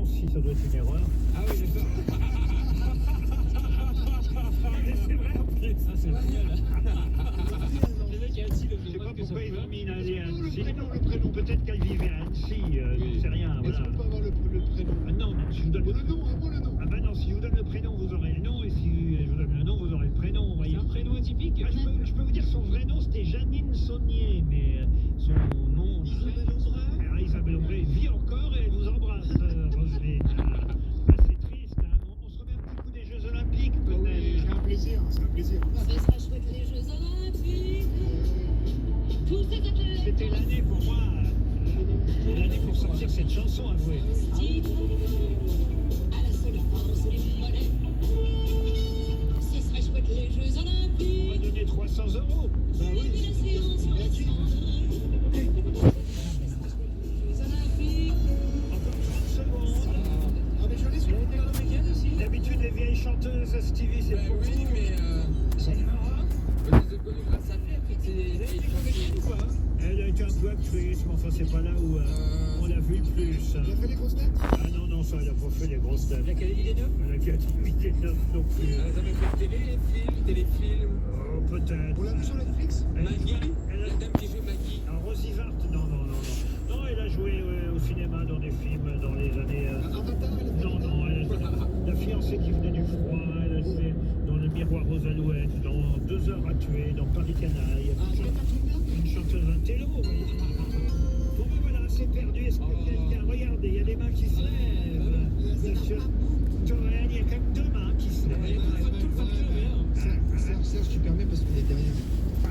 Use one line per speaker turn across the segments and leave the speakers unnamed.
si ça doit être une erreur.
Ah oui, d'accord.
C'est vrai en plus.
Ça, c'est génial. Le mec est assis, donc
Je
je
sais
vois
pas
que ça
pourquoi ils
peut.
ont mis une allée à Annecy.
Le prénom,
Peut-être qu'elle vivait à Annecy, j'en sais rien.
Est-ce
Voilà.
qu'on peut avoir le prénom?
Ah non, mais si je vous donne
Le nom, avant le nom.
Ah bah non, si je vous donne le prénom, vous aurez le nom, et si je vous donne le nom, vous aurez le prénom, vous voyez.
C'est un prénom atypique.
Ah, je peux vous dire son vrai nom, c'était Janine Saunier, mais son nom...
Isabelle Auzray.
Alors, Isabelle Auzray vit encore et elle vous embrasse, Roselyne. C'est triste, hein. On se remet un petit coup des Jeux Olympiques,
Ah oui,
peut-être.
c'est un plaisir, c'est un plaisir.
Ce sera chouette les Jeux Olympiques. Tous ces athlètes.
C'était l'année pour moi, l'année pour sortir cette chanson, avouez.
À la seule force des mollets. Ce sera chouette les Jeux
On va
Olympiques.
donner 300 €.
Bah oui.
Et la séance
Et à qui?
Jeux Olympiques.
Encore 30 secondes.
Ah mais je l'ai sur
Il a été comédienne aussi.
D'habitude, les vieilles chanteuses, Stevie, c'est
Ben
pour
oui,
vous.
mais
C'est marrant.
je les ai connus grâce à lui, en fait. C'est des vieilles chansons.
Elle a été un peu actrice, mais enfin, c'est pas là où on l'a vu le plus.
Il a fait les grosses têtes.
Ah non, non, ça, elle a pas fait les grosses têtes.
L'Académie des Neufs.
Elle a qu'à activité neuf non plus.
Vous avez fait téléfilm.
Oh, peut-être.
On l'a vu sur Netflix.
Maggie,
Elle a-
la dame qui joue Maggie.
Alors, Rosie Vart, non, non, non, non. Non, elle a joué au cinéma dans des films dans les années...
Avatar, elle a fait
Non,
Avatar.
non, elle a joué La fiancée qui venait du froid, elle a joué dans Le Miroir aux Alouettes, dans 2 heures à tuer, dans Paris Canaille.
Ah, je l'ai pas trouvé.
Une chanteuse intello, vous voyez. Bon, ben voilà, c'est perdu. Est-ce que quelqu'un... Regardez, il y a des mains qui se lèvent. Bien sûr. Torel, il y a quand même 2 mains qui se lèvent.
Serge, tu permets parce qu'il est derrière.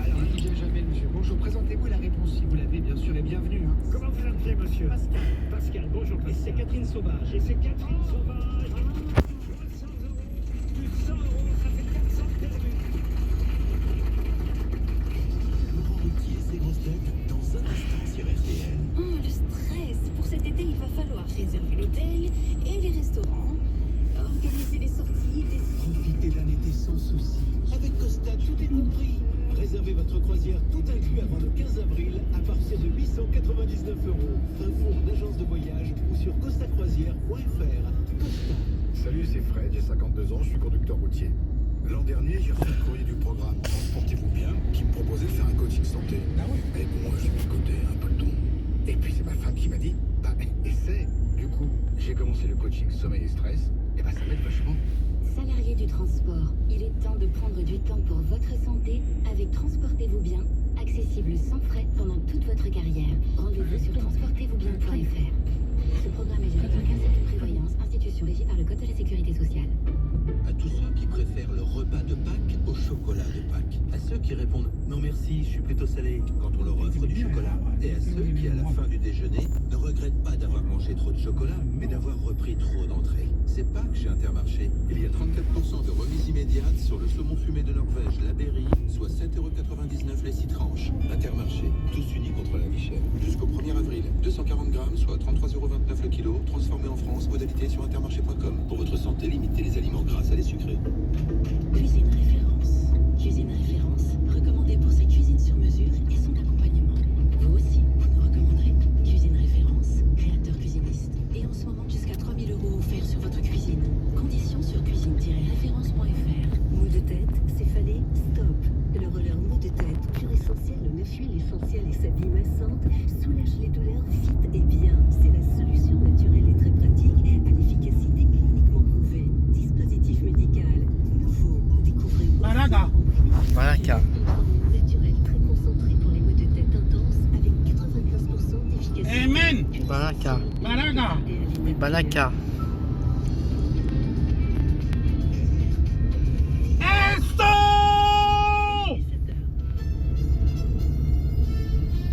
Alors,
Il vient jamais, monsieur. Bonjour, présentez-vous la réponse si vous l'avez, bien sûr, et bienvenue. Hein.
comment vous appelez, monsieur?
Pascal.
Pascal, bonjour
Et c'est
Pascal.
Catherine Sauvage.
Et c'est Catherine Sauvage. 300 €, plus 100 €, ça fait 400 perdus.
Laurent Ruquier, ses grosses têtes, dans un instant sur RTL.
Le stress. Pour cet été, il va falloir réserver l'hôtel et les restaurants, organiser les sorties, des...
Profitez d'un été sans soucis. Avec Costa, tout est compris. Réservez votre croisière tout inclus avant le 15 avril à partir de 899 €. Info en agence de voyage ou sur costacroisière.fr. Costa.
Salut, c'est Fred, j'ai 52 ans, je suis conducteur routier. L'an dernier, j'ai reçu le courrier du programme Transportez-vous bien qui me proposait de faire un coaching santé. Ah ouais. Et bon, j'ai mis de côté un peu le ton. Et puis c'est ma femme qui m'a dit, bah essaie. Du coup, j'ai commencé le coaching sommeil et stress. Et bah ça m'aide vachement.
Salariés du transport, il est temps de prendre du temps pour votre santé avec Transportez-vous bien, accessible sans frais pendant toute votre carrière. Rendez-vous sur transportez-vous-bien.fr. Ce programme est géré par CACEP Prévoyance, institution régie par le Code de la Sécurité sociale.
À tous ceux qui préfèrent le repas de Pâques au chocolat de Pâques. À ceux qui répondent non merci, je suis plutôt salé quand on leur offre du chocolat. Et à ceux qui, à la fin du déjeuner, ne regrettent pas d'avoir mangé trop de chocolat, mais d'avoir repris trop d'entrées. C'est Pâques chez Intermarché. Il y a 34% de remise immédiate sur le saumon fumé de Norvège, la Berry, soit 7,99 € les 6 tranches. Intermarché, tous unis contre la vie chère. Jusqu'au 1er avril, 240 grammes, soit 33,29 € le kilo, transformé en France, modalité sur intermarché.com. Pour votre santé, limitez les aliments gras à les sucrés.
Cuisine référence. Cuisine référence, recommandée pour sa cuisine sur mesure et son accompagnement. Vous aussi, vous nous recommanderez. Cuisine référence, créateur cuisiniste. Et en ce moment, jusqu'à 3 000 € offerts sur votre cuisine. Conditions sur cuisine-référence.fr. Maux de tête, céphalée, stop. Le roller maux de tête, pur essentiel, 9 huiles essentielles et sa massante, soulage les douleurs vite et bien. C'est la solution naturelle et très pratique à l'efficacité cliniquement prouvée. Dispositif médical nouveau. Découvrez
Baraga. Baraka.
naturel très concentré pour les maux de tête intenses avec 95% d'efficacité.
Amen. Baraka. Baraga. Oui, Baraka.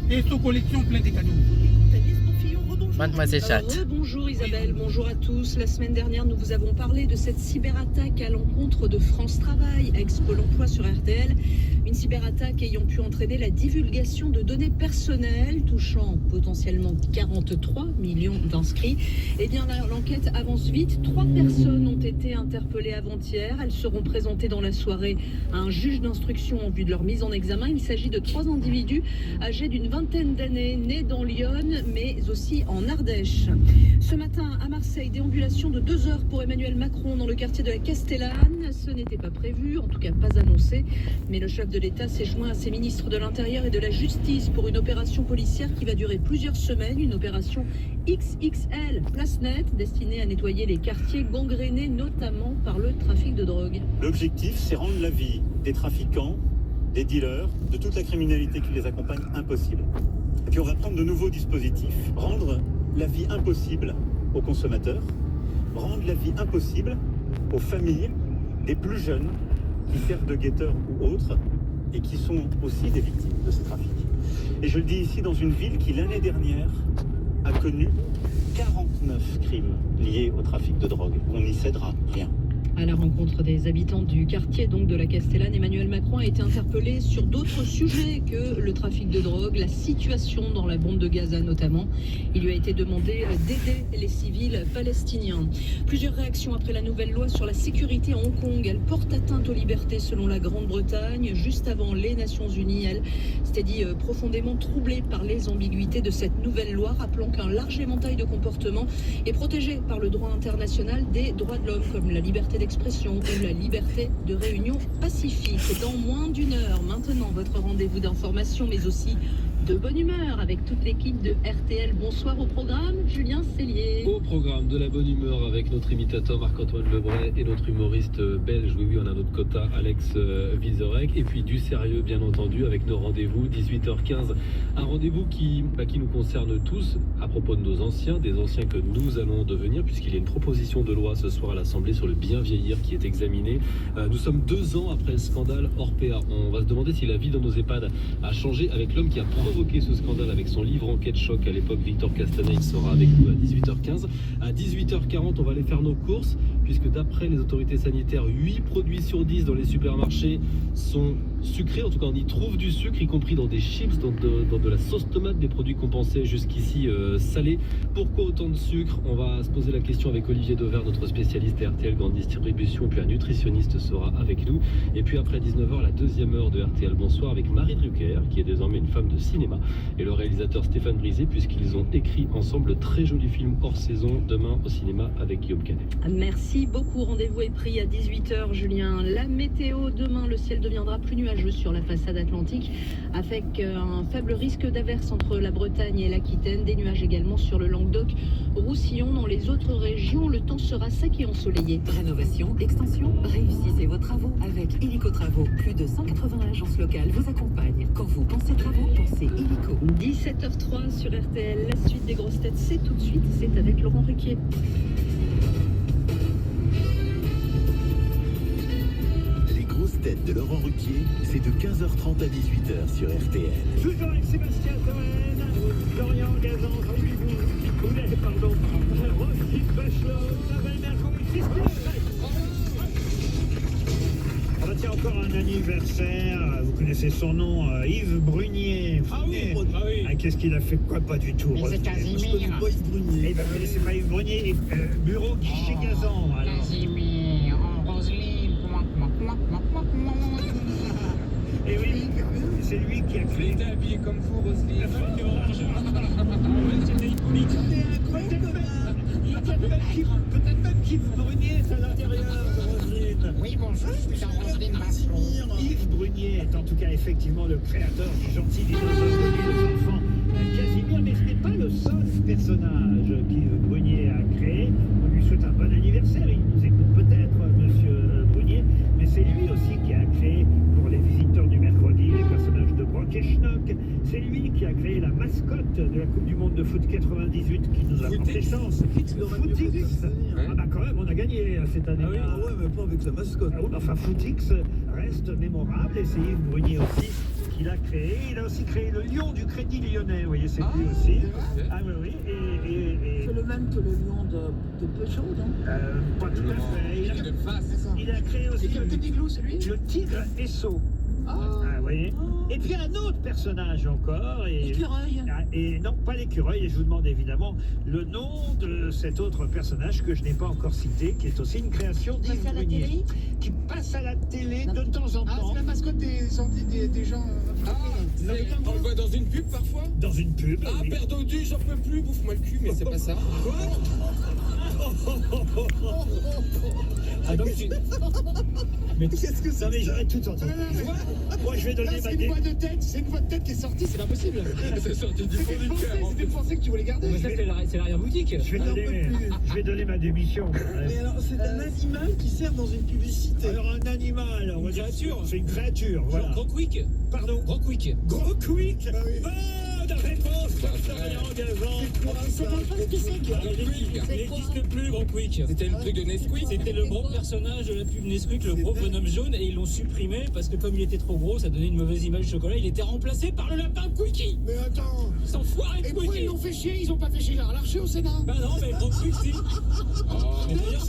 Et sous collection plein de cadeaux.
Mademoiselle Chat.
Bonjour Isabelle, bonjour à tous. La semaine dernière, nous vous avons parlé de cette cyberattaque à l'encontre de France Travail, ex-Pôle emploi sur RTL. Une cyberattaque ayant pu entraîner la divulgation de données personnelles, touchant potentiellement 43 millions d'inscrits. Eh bien, l'enquête avance vite. 3 personnes ont été interpellées avant-hier. Elles seront présentées dans la soirée à un juge d'instruction en vue de leur mise en examen. Il s'agit de 3 individus âgés d'une vingtaine d'années, nés dans l'Yonne, mais aussi en Ardèche. Ce matin, à Marseille, conseil déambulation de 2 heures pour Emmanuel Macron dans le quartier de la Castellane. Ce n'était pas prévu, en tout cas pas annoncé. Mais le chef de l'État s'est joint à ses ministres de l'Intérieur et de la Justice pour une opération policière qui va durer plusieurs semaines. Une opération XXL, place nette, destinée à nettoyer les quartiers gangrénés notamment par le trafic de drogue.
L'objectif, c'est rendre la vie des trafiquants, des dealers, de toute la criminalité qui les accompagne impossible. Et puis on va prendre de nouveaux dispositifs, rendre la vie impossible aux consommateurs, rendre la vie impossible aux familles des plus jeunes qui servent de guetteurs ou autres et qui sont aussi des victimes de ces trafics. Et je le dis ici dans une ville qui l'année dernière a connu 49 crimes liés au trafic de drogue. On n'y cédera rien.
À la rencontre des habitants du quartier donc de la Castellane, Emmanuel Macron a été interpellé sur d'autres sujets que le trafic de drogue, la situation dans la bande de Gaza notamment. Il lui a été demandé d'aider les civils palestiniens. Plusieurs réactions après la nouvelle loi sur la sécurité à Hong Kong. Elle porte atteinte aux libertés selon la Grande-Bretagne. Juste avant, les Nations Unies, elle s'était dit profondément troublée par les ambiguïtés de cette nouvelle loi, rappelant qu'un large éventail de comportements est protégé par le droit international des droits de l'homme, comme la liberté d'expression ou la liberté de réunion pacifique. Dans moins d'une heure, maintenant, votre rendez-vous d'information, mais aussi de bonne humeur avec toute l'équipe de RTL. Bonsoir au programme, Julien Cellier.
Au programme de la bonne humeur avec notre imitateur Marc-Antoine Lebray et notre humoriste belge, oui, on a notre quota, Alex Vizorek. Et puis du sérieux, bien entendu, avec nos rendez-vous, 18h15. Un rendez-vous qui nous concerne tous, à propos de nos anciens, des anciens que nous allons devenir, puisqu'il y a une proposition de loi ce soir à l'Assemblée sur le bien vieillir qui est examinée. Nous sommes 2 ans après le scandale Orpea. On va se demander si la vie dans nos EHPAD a changé avec l'homme qui a provoqué ce scandale avec son livre Enquête Choc à l'époque. Victor Castanet sera avec nous à 18h15. À 18h40, on va aller faire nos courses, puisque d'après les autorités sanitaires, 8 produits sur 10 dans les supermarchés sont sucrés. En tout cas, on y trouve du sucre, y compris dans des chips, dans de la sauce tomate, des produits qu'on pensait jusqu'ici salés. Pourquoi autant de sucre? On va se poser la question avec Olivier Dauvert, notre spécialiste RTL Grande Distribution, puis un nutritionniste sera avec nous. Et puis après 19h, la deuxième heure de RTL Bonsoir avec Marie Drucker, qui est désormais une femme de cinéma, et le réalisateur Stéphane Brisé, puisqu'ils ont écrit ensemble le très joli film hors saison, demain au cinéma avec Guillaume Canet.
Merci beaucoup. Rendez-vous est pris à 18h, Julien. La météo, demain, le ciel deviendra plus nuageux sur la façade atlantique, avec un faible risque d'averse entre la Bretagne et l'Aquitaine. Des nuages également sur le Languedoc-Roussillon. Dans les autres régions, le temps sera sec et ensoleillé.
Rénovation, extension, réussissez vos travaux avec Illico Travaux. Plus de 180 agences locales vous accompagnent. Quand vous pensez travaux, pensez Illico.
17h03 sur RTL. La suite des grosses têtes, c'est tout de suite. C'est avec Laurent Ruquier.
Les grosses têtes de Laurent Ruquier, c'est de 15h30 à 18h sur RTL.
Toujours avec Sébastien Toen, Florian Gazan, Roselyne Bachelot, Isabelle Mergo et Christine. On retient encore un anniversaire, vous connaissez son nom, Yves Brunier.
Ah oui.
Qu'est-ce qu'il a fait? Quoi? Pas du tout.
Mais c'est Casimir.
Pas Yves Brunier. Eh ben, vous connaissez pas Yves Brunier, et, bureau guichet Gazan. Alors.
Casimir, Roselyne.
Et oui, c'est lui qui a
Il
créé.
était habillé comme vous, Roselyne.
C'était iconique.
Peut-être même qu'Yves Brunier est à l'intérieur de Roselyne.
Oui, bonjour, je suis Roselyne Bachelot.
Yves Brunier est en tout cas effectivement le créateur du gentil dinosaure de nos enfants, Casimir, mais ce n'est pas le seul personnage qu'Yves Brunier a créé. On lui souhaite un bon anniversaire, il nous écoute peut-être, monsieur Brunier, mais c'est lui aussi qui a créé pour les visiteurs du mercredi les personnages de Brock et Schnock. C'est lui qui a créé la mascotte de la Coupe du Monde de foot 98 qui nous a porté chance. Footix. Ah bah quand même, on a gagné cette année.
Ah ouais, mais pas avec la mascotte.
Ah oui, enfin Footix reste mémorable et c'est Yves Brunier aussi qui l'a créé. Il a aussi créé le lion du Crédit Lyonnais, vous voyez, c'est lui aussi. Ah oui, et
C'est le même que le lion de Peugeot, non
pas tout à fait. Il a créé aussi
le petit glou, c'est lui
le tigre Esso. Ah, vous voyez. Et puis un autre personnage encore.
L'écureuil.
Et non, pas l'écureuil. Et je vous demande évidemment le nom de cet autre personnage que je n'ai pas encore cité, qui est aussi une création d'Yves Brunier. Qui passe à la télé de temps en temps.
Ah, c'est la mascotte des gens.
On le voit dans une pub parfois?
Dans une pub.
Ah,
oui.
père dodu, j'en peux plus, bouffe-moi le cul, mais c'est pas ça.
Oh,
Ah donc tu... Mais
Qu'est-ce que c'est?
Non mais j'aurais tout entendu. Moi je vais donner ma
C'est une voix de tête, c'est une voix de tête qui est sortie, c'est pas possible.
c'est sorti du fond
C'était
du
pensé,
cœur.
c'était pensé que tu voulais garder.
Mais ça c'est l'arrière-boutique.
Je vais donner ma démission.
Mais alors, c'est un animal qui sert dans une publicité.
Alors un animal, on va dire
créature.
c'est une créature, voilà.
Gros quick.
Pardon.
Gros quick.
Gros quick.
Ah oui.
Bonne réponse, Florian Gazan.
Je sais même pas ce que c'est.
Il n'existe plus Gros Quick. C'était le truc de Nesquik. C'était le gros personnage de la pub Nesquik, le gros bonhomme jaune, et ils l'ont supprimé parce que comme il était trop gros, ça donnait une mauvaise image du chocolat. Il était remplacé par le lapin Quickie.
Mais attends.
Sans foirer de
Et pourquoi ils
Quickie.
l'ont fait chier? Ils ont pas fait chier Gérard Larcher au Sénat.
Bah non, mais Gros Quick si. Mais d'ailleurs,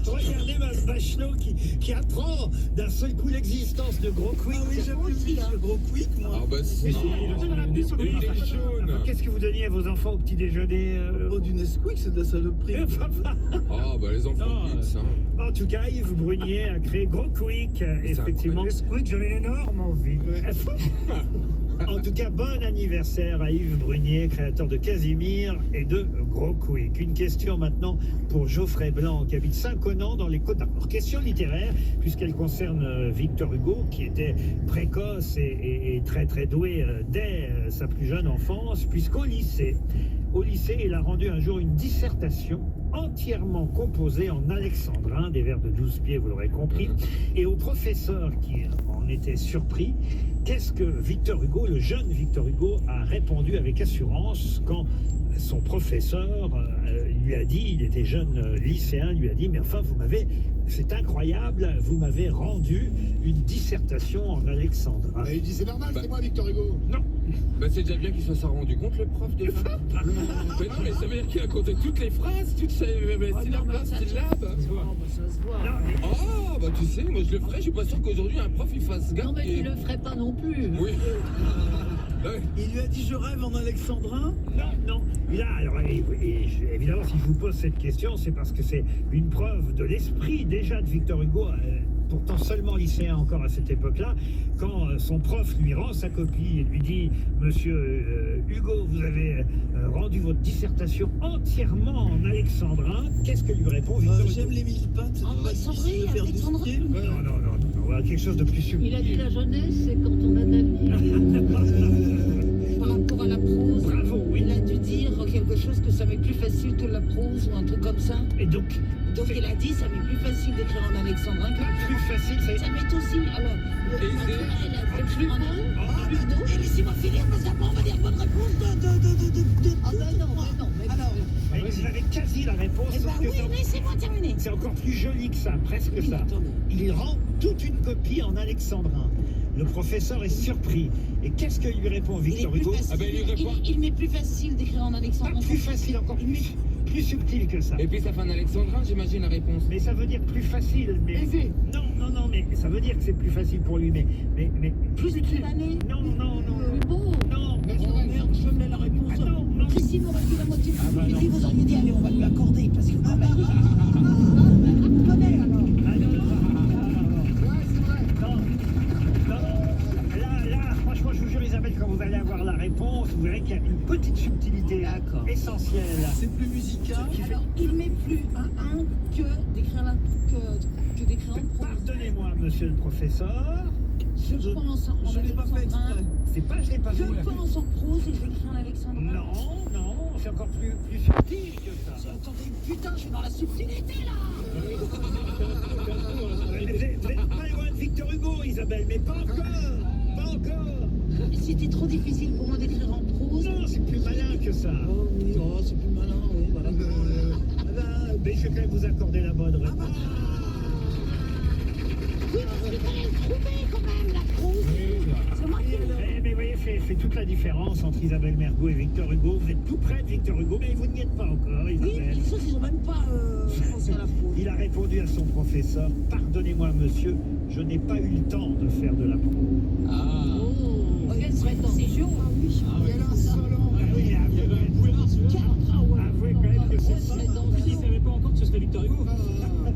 Regardez ma Bachelot qui apprend d'un seul coup l'existence de Gros Quick.
Ah oui, j'avais vu le gros quick, moi.
ah bah si.
Qu'est-ce que vous donniez à vos enfants au petit déjeuner
Oh, du Nesquik, c'est de la saloperie.
Ah bah les enfants kids, hein.
En tout cas, Yves Brunier a créé Gros Quick, effectivement.
Quick, j'en ai énorme envie.
En tout cas, bon anniversaire à Yves Brunier, créateur de Casimir et de Gros Quick. Une question maintenant pour Geoffrey Blanc, qui habite Saint-Conan dans les Côtes-d'Armor. Question littéraire, puisqu'elle concerne Victor Hugo, qui était précoce et très très doué dès sa plus jeune enfance, puisqu'au lycée, il a rendu un jour une dissertation entièrement composée en alexandrin, des vers de 12 pieds, vous l'aurez compris, et au professeur qui en était surpris, qu'est-ce que Victor Hugo, le jeune Victor Hugo, a répondu avec assurance quand son professeur lui a dit, il était jeune lycéen, lui a dit, mais enfin, c'est incroyable, vous m'avez rendu une dissertation en alexandrin.
Il dit c'est normal, c'est moi Victor Hugo.
Non.
Bah c'est déjà bien qu'il se soit rendu compte le prof de mais non mais ça veut dire qu'il a compté toutes les phrases, toutes ces syllabes.
Ça se voit.
Non, mais
Ah bah tu sais, moi je le ferais, je suis pas sûr qu'aujourd'hui un prof il fasse gaffe.
Non, mais tu le ferais pas non plus.
Oui.
Il lui a dit je rêve en alexandrin.
non. Alors, évidemment, si je vous pose cette question, c'est parce que c'est une preuve de l'esprit déjà de Victor Hugo, pourtant seulement lycéen encore à cette époque-là, quand son prof lui rend sa copie et lui dit « Monsieur Hugo, vous avez rendu votre dissertation entièrement en alexandrin », qu'est-ce que lui répond Victor Hugo?
J'aime les mille pattes.
En alexandrin, alexandrin.
Non, voilà, quelque chose de plus subtil.
Il a dit la jeunesse, c'est quand on a de l'avenir. Par rapport à la prose,
Bravo, oui.
il a dû dire quelque chose que ça m'est plus facile que la prose ou un truc comme ça.
Et donc
Il a dit ça m'est plus facile d'écrire en alexandrin que
plus facile,
ça m'est aussi. Alors, il a écrit en alexandrin. Et laissez-moi finir parce qu'après on va dire bonne réponse de. Ah ben non. Alors.
Vous avez quasi la réponse.
Eh ben
sauf que
oui,
c'est-
laissez-moi terminer.
c'est encore plus joli que ça, presque
Oui,
ça.
attendez.
Il rend toute une copie en alexandrin. Le professeur est surpris. Et qu'est-ce que lui répond Victor Hugo?
Il m'est plus facile d'écrire en
Pas
alexandrin.
plus facile, encore plus subtil que ça.
Et puis ça fait un alexandrin, j'imagine la réponse.
Mais ça veut dire plus facile. Mais
Aisé.
non, mais ça veut dire que c'est plus facile pour lui. Mais
Plus écrivané.
non.
Plus beau.
Non.
Oh merde, je me l'ai la réponse.
Ah non.
Christine aurait pu la moitié.
Ah bah
Et
non.
puis vous auriez dit, allez, on va lui accorder parce que quand même. Connais alors.
Ah non.
Ouais, c'est vrai.
Non. Là, franchement, je vous jure, Isabelle, quand vous allez avoir la réponse, vous verrez qu'il y a une petite subtilité
D'accord.
essentielle.
C'est plus musical. Alors, il m'est plus un que d'écrire en prose.
Pardonnez-moi, monsieur le professeur.
Je pense en alexandrin.
C'est pas, je l'ai pas
Je
fait.
pense en prose et je vais écrire en alexandrin.
Non, c'est encore plus subtil que ça.
Attendez, putain, je suis dans la subtilité là.
Vous êtes pas loin de Victor Hugo, Isabelle, mais pas encore.
C'était trop difficile pour moi d'écrire en prose.
Non, c'est plus malin que ça.
Oh oui, c'est plus malin, oui, voilà.
Mais je vais quand même vous accorder la bonne réponse.
Oui, parce qu'il fallait le trouver quand même, la prose. C'est moi qui l'ai.
Mais vous voyez, fait toute la différence entre Isabelle Mergo et Victor Hugo. Vous êtes tout près de Victor Hugo, mais vous n'y êtes pas encore,
Oui,
Isabelle.
les autres, ils n'ont même pas pensé à la prose.
Il a répondu à son professeur, « Pardonnez-moi, monsieur, je n'ai pas eu le temps de faire de la prose. »
Oh, quel serait le temps? C'est chaud, hein, oui.
Quel insolent.
Oui, avouez quand même que c'est ça.
Il savait pas encore que ce serait Victor Hugo.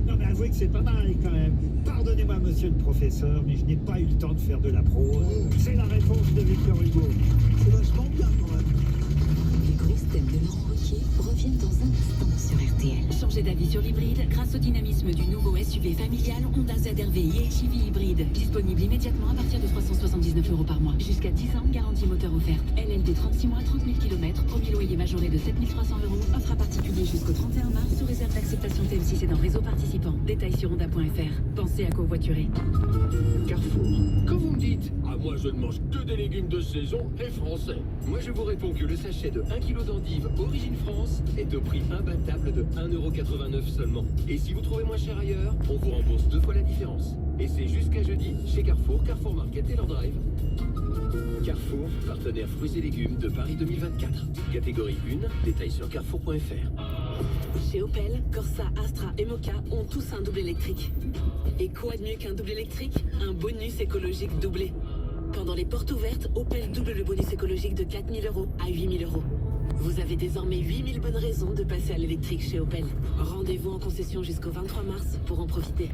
Non, mais avouez que c'est pas mal quand même. Pardonnez-moi, monsieur le professeur, mais je n'ai pas eu le temps de faire de la prose. C'est la réponse de Victor Hugo.
C'est vachement bien quand même.
Les grosses têtes de Laurent Ruquier reviennent dans un instant sur RTL. RTL. Changez d'avis sur l'hybride grâce au dynamisme du nouveau SUV familial Honda ZR-V iHEVI hybride. Disponible immédiatement à partir de 379 € par mois. Jusqu'à 10 ans, garantie moteur offerte. LLD 36 mois, 30 000 km. Premier loyer majoré de 7 300 €. Offre à particulier jusqu'au 31 mars sous réserve d'acceptation TM6 et dans réseau participant. Détails sur honda.fr. Pensez à covoiturer.
Carrefour.
Quand vous me dites,
Ah, moi je ne mange que des légumes de saison et français. Moi je vous réponds que le sachet de 1 kg d'endives Origine France est au prix imbattable de 1,89 € seulement. Et si vous trouvez moins cher ailleurs, on vous rembourse 2 fois la différence. Et c'est jusqu'à jeudi chez Carrefour, Carrefour Market et leur drive. Carrefour, partenaire fruits et légumes de Paris 2024. Catégorie 1, détails sur carrefour.fr.
Chez Opel, Corsa, Astra et Moka ont tous un double électrique. Et quoi de mieux qu'un double électrique? Un bonus écologique doublé. Pendant les portes ouvertes, Opel double le bonus écologique de 4 000 € à 8 000 €. Vous avez désormais 8 000 bonnes raisons de passer à l'électrique chez Opel. Rendez-vous en concession jusqu'au 23 mars pour en profiter.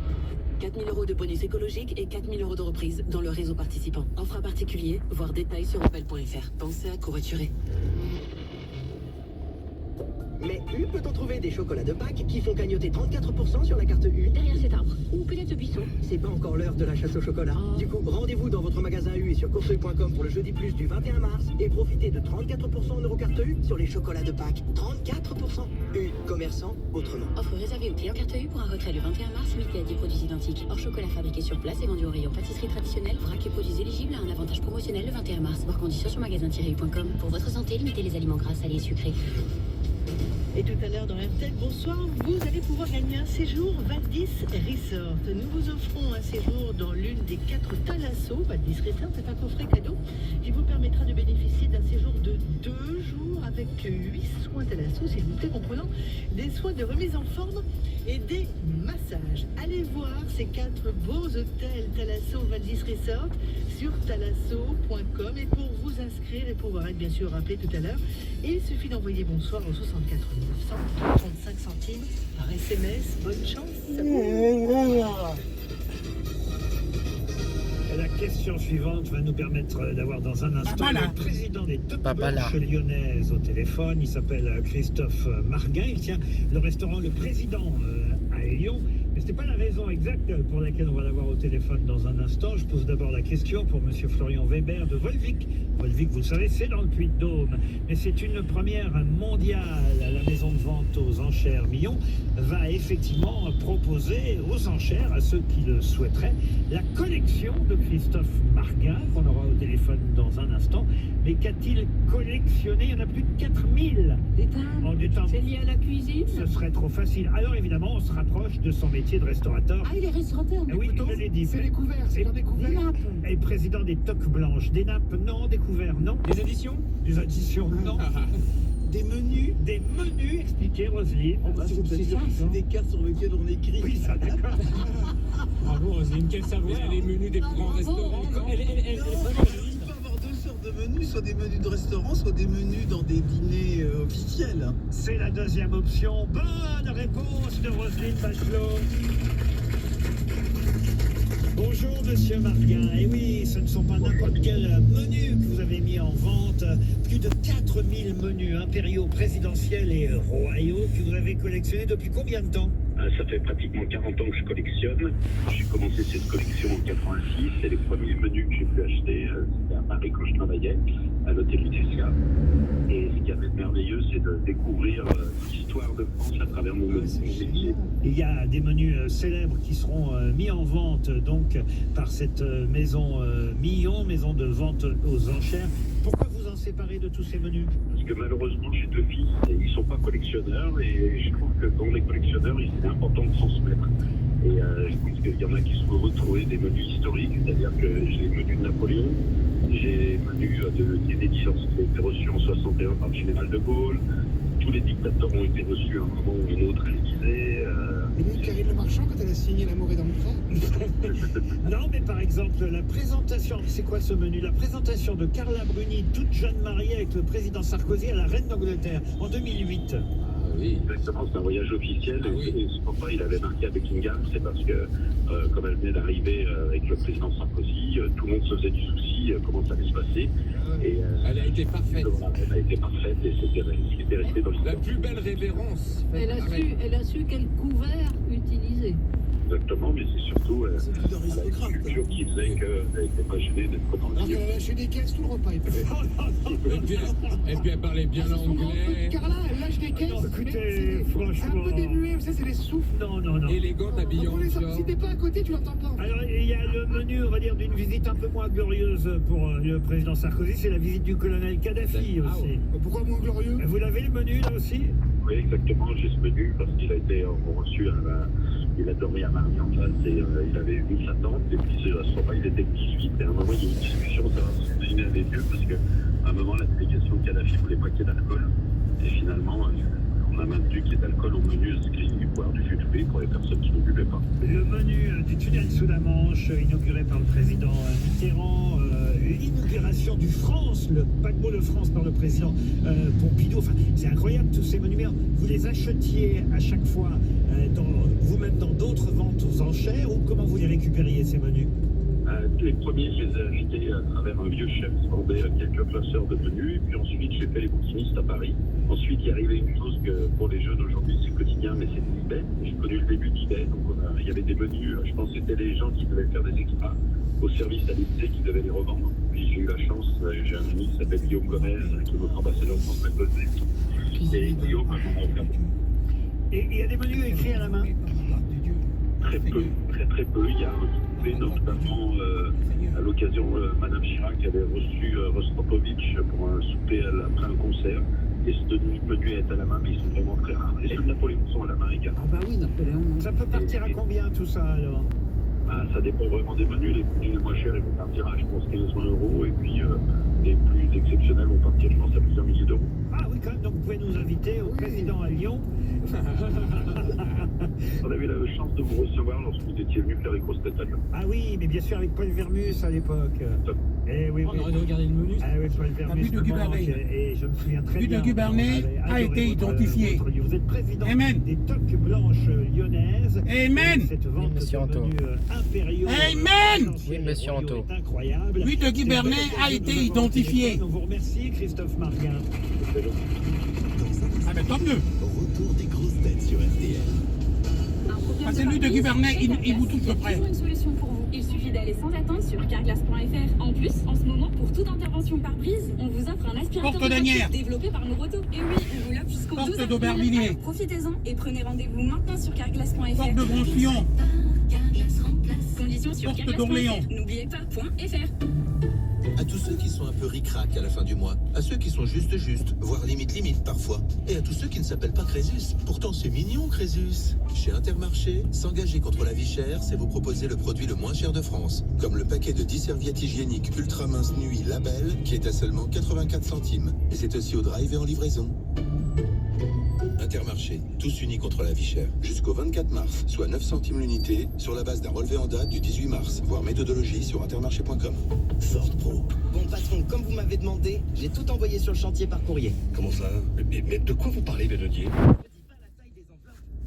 4 000 € de bonus écologique et 4 000 € de reprise dans le réseau participant. Offre à particulier, voir détails sur opel.fr. Pensez à covoiturer.
mais U peut-on trouver des chocolats de Pâques qui font cagnotter 34% sur la carte U?
Derrière cet arbre. Ou peut-être ce buisson.
C'est pas encore l'heure de la chasse au chocolat. Du coup, rendez-vous dans votre magasin U et sur courseuil.com pour le jeudi plus du 21 mars et profitez de 34% en Eurocarte U sur les chocolats de Pâques. 34%. U, commerçant autrement.
Offre réservée aux clients carte U pour un retrait le 21 mars, limité à 10 produits identiques. Hors chocolat fabriqué sur place et vendu au rayon pâtisserie traditionnelle, vrac et produits éligibles à un avantage promotionnel le 21 mars. Voir conditions sur magasin-u.com. Pour votre santé, limitez les aliments gras, salés et sucrés.
Et tout à l'heure dans RTL, bonsoir, vous allez pouvoir gagner un séjour Valdis Resort. Nous vous offrons un séjour dans l'une des 4 Thalasso. Valdis Resort, c'est un coffret cadeau qui vous permettra de bénéficier d'un séjour de 2 jours avec 8 soins Thalasso, s'il vous plaît, comprenant des soins de remise en forme et des massages. Allez voir ces 4 beaux hôtels Thalasso Valdis Resort sur thalasso.com. Et pour vous inscrire et pouvoir être bien sûr rappelé tout à l'heure, il suffit d'envoyer bonsoir au 64 900 35 centimes par SMS. Bonne chance.
La question suivante va nous permettre d'avoir dans un instant le président des Top Blanches lyonnaises au téléphone. Il s'appelle Christophe Marguin. Il tient le restaurant Le Président à Lyon. Mais ce n'est pas la raison exacte pour laquelle on va l'avoir au téléphone dans un instant. Je pose d'abord la question pour M. Florian Weber de Volvic. Volvic, vous le savez, c'est dans le Puy-de-Dôme. Mais c'est une première mondiale. La maison de vente aux enchères Millon va effectivement proposer aux enchères, à ceux qui le souhaiteraient, la collection de Christophe Marguin, qu'on aura au téléphone dans un instant. Mais qu'a-t-il collectionné? Il y en a plus de 4000.
Des tables. C'est lié à la cuisine?
Ce serait trop facile. Alors évidemment, on se rapproche de son métier de restaurateur.
Ah, il est restaurateur.
Ah oui, je l'ai dit.
C'est les couverts, c'est dans des couverts.
Des nappes.
Et président des Toques Blanches. Des nappes, non. Des couverts, non.
Des additions?
Des additions, non.
Des menus.
Des menus, expliquez Roselyne.
C'est des cartes sur lesquelles on écrit.
Oui, ça d'accord.
Bravo Roselyne, quel savoir. Les menus des grands restaurants. Elle est bonne.
Il peut avoir 2 sortes de menus, soit des menus de restaurant, soit des menus dans des dîners officiels.
C'est la deuxième option. Bonne réponse de Roselyne Bachelot. Bonjour Monsieur Marguin. Et oui, ce ne sont pas n'importe quel menu que vous avez mis en vente. Plus de 4000 menus impériaux, présidentiels et royaux que vous avez collectionnés depuis combien de temps?
Ça fait pratiquement 40 ans que je collectionne. J'ai commencé cette collection en 86 et les premiers menus que j'ai pu acheter, c'était à Paris quand je travaillais, à l'hôtel Lutetia. Et ce qui est merveilleux, c'est de découvrir l'histoire de France à travers mon métier.
Il y a des menus célèbres qui seront mis en vente donc par cette maison Millon, maison de vente aux enchères. Pourquoi vous en séparez de tous ces menus?
Parce que malheureusement, j'ai 2 fils et ils ne sont pas collectionneurs et je trouve que dans les collectionneurs, c'est important de transmettre. Et je pense qu'il y en a qui se vont retrouver des menus historiques, c'est-à-dire que j'ai les menus de Napoléon, j'ai les menus des délices qui ont été reçus en 61 par le général de Gaulle. Tous les dictateurs ont été reçus à un moment ou un autre à l'Élysée.
Et même Karine Le Marchand, quand elle a signé L'amour est dans le pré.
Non, mais par exemple, la présentation, c'est quoi ce menu? La présentation de Carla Bruni, toute jeune mariée avec le président Sarkozy à la reine d'Angleterre, en 2008.
oui.
Exactement, c'est un voyage officiel. Et c'est pourquoi il avait marqué à Buckingham, c'est parce que, comme elle venait d'arriver avec le président Sarkozy, tout le monde se faisait du souci comment ça allait se passer. Et,
elle a été parfaite.
Voilà, elle a été parfaite et c'était resté dans l'histoire.
La plus belle révérence.
Elle a su quel couvert utiliser.
Exactement, mais c'est surtout la culture qui faisait qu'elle n'était pas gênée d'être dans le milieu.
Lâcher des caisses tout le repas.
Et puis elle parlait bien l'anglais.
Carla, elle lâche des caisses.
Écoutez, franchement.
Un peu dénué, vous savez, c'est les souffles.
Non.
Élégante, habillée en fjord.
Si t'es pas à côté, tu l'entends pas.
Alors, il y a le menu, on va dire, d'une visite un peu moins glorieuse pour le président Sarkozy, c'est la visite du colonel Kadhafi aussi.
Pourquoi moins glorieux?
Vous l'avez le menu là aussi?
Oui, exactement, j'ai ce menu parce qu'il a été reçu, il a dormi à Marie en face et il avait mis sa tente et puis à ce moment il était 18 et à un moment il y a eu une discussion, ça va se dîner avec eux parce qu'à un moment la délégation de Kadhafi voulait pas qu'il y ait d'alcool et finalement on a maintenu qu'il y ait d'alcool au menu, ce qui est boire du jus de fruits pour les personnes qui ne buvaient pas.
Le menu du tunnel sous la Manche, inauguré par le président Mitterrand, l'inauguration du France, le paquebot de France par le président Pompidou. Enfin, c'est incroyable tous ces monuments. Vous les achetiez à chaque fois vous-même dans d'autres ventes aux enchères ou comment vous les récupériez ces menus?
Les premiers, je les ai achetés à travers un vieux chef qui vendait quelques classeurs de menus. Et puis ensuite, j'ai fait les bouquinistes à Paris. Ensuite, il y arrivait une chose que pour les jeunes aujourd'hui, c'est quotidien, mais c'est l'eBay. J'ai connu le début d'eBay. Donc, il y avait des menus. Je pense que c'était les gens qui devaient faire des extras au service à l'Élysée qui devaient les revendre. Puis j'ai eu la chance, j'ai un ami qui s'appelle Guillaume Gomez, qui est notre ambassadeur de France Méthode. Et Guillaume m'a offert.
Et il y a des menus écrits à la main?
Très peu. Il y a retrouvé notamment à l'occasion Madame Chirac avait reçu Rostropovitch pour un souper après un concert. Et ce menu est à la main, mais ils sont vraiment très rares. Et ceux de Napoléon sont à la main également.
Ah bah oui, Napoléon.
Ça peut partir à combien tout ça alors?
Ça dépend vraiment des menus. Les menus les moins chers ils vont partir à je pense 15 € et puis les plus exceptionnels vont partir je pense à plusieurs milliers d'euros.
Ah oui quand même, donc vous pouvez nous inviter au président à Lyon.
On avait la chance de vous recevoir lorsque vous étiez venu faire les grosses têtes à Lyon.
Ah oui, mais bien sûr avec Paul Vermus à l'époque. Eh oui,
On aurait dû regarder le menu.
Ah oui, Paul Vermus. Et je me souviens très bien.
But de Gubernet a été identifié.
Vous êtes président
Amen.
des Toques Blanches lyonnaises.
Amen.
Cette vente de menus impériaux.
Amen.
Oui, monsieur Anto.
Incroyable.
But de Gubernet a été identifié.
On vous remercie, Christophe Marguin.
Ah ben tant mieux.
Retour des grosses têtes sur RTL.
Ah, c'est lui de Gubernet, il vous touche près.
Toujours une solution pour vous. Il suffit d'aller sans attendre sur carglass.fr. En plus, en ce moment, pour toute intervention par prise, on vous offre un aspirateur
Porte d'Anière.
développé par nos rotos. Et oui, on vous l'offre jusqu'au 12
Porte
avril.
d'Aubervilliers.
Alors profitez-en et prenez rendez-vous maintenant sur carglass.fr.
Porte de Bronchillon.
Conditions sur
Porte d'Orléans.
carglass.fr. N'oubliez pas, .fr.
À tous ceux qui sont un peu ric-rac à la fin du mois, à ceux qui sont juste, voire limite parfois, et à tous ceux qui ne s'appellent pas Crésus. Pourtant c'est mignon Crésus. Chez Intermarché, s'engager contre la vie chère, c'est vous proposer le produit le moins cher de France, comme le paquet de 10 serviettes hygiéniques ultra mince nuit Label, qui est à seulement 84 centimes. Et c'est aussi au drive et en livraison. Intermarché, tous unis contre la vie chère. Jusqu'au 24 mars, soit 9 centimes l'unité, sur la base d'un relevé en date du 18 mars, voire méthodologie sur intermarché.com.
Ford Pro. Bon patron, comme vous m'avez demandé, j'ai tout envoyé sur le chantier par courrier.
Comment ça? Mais de quoi vous parlez, Bénodier?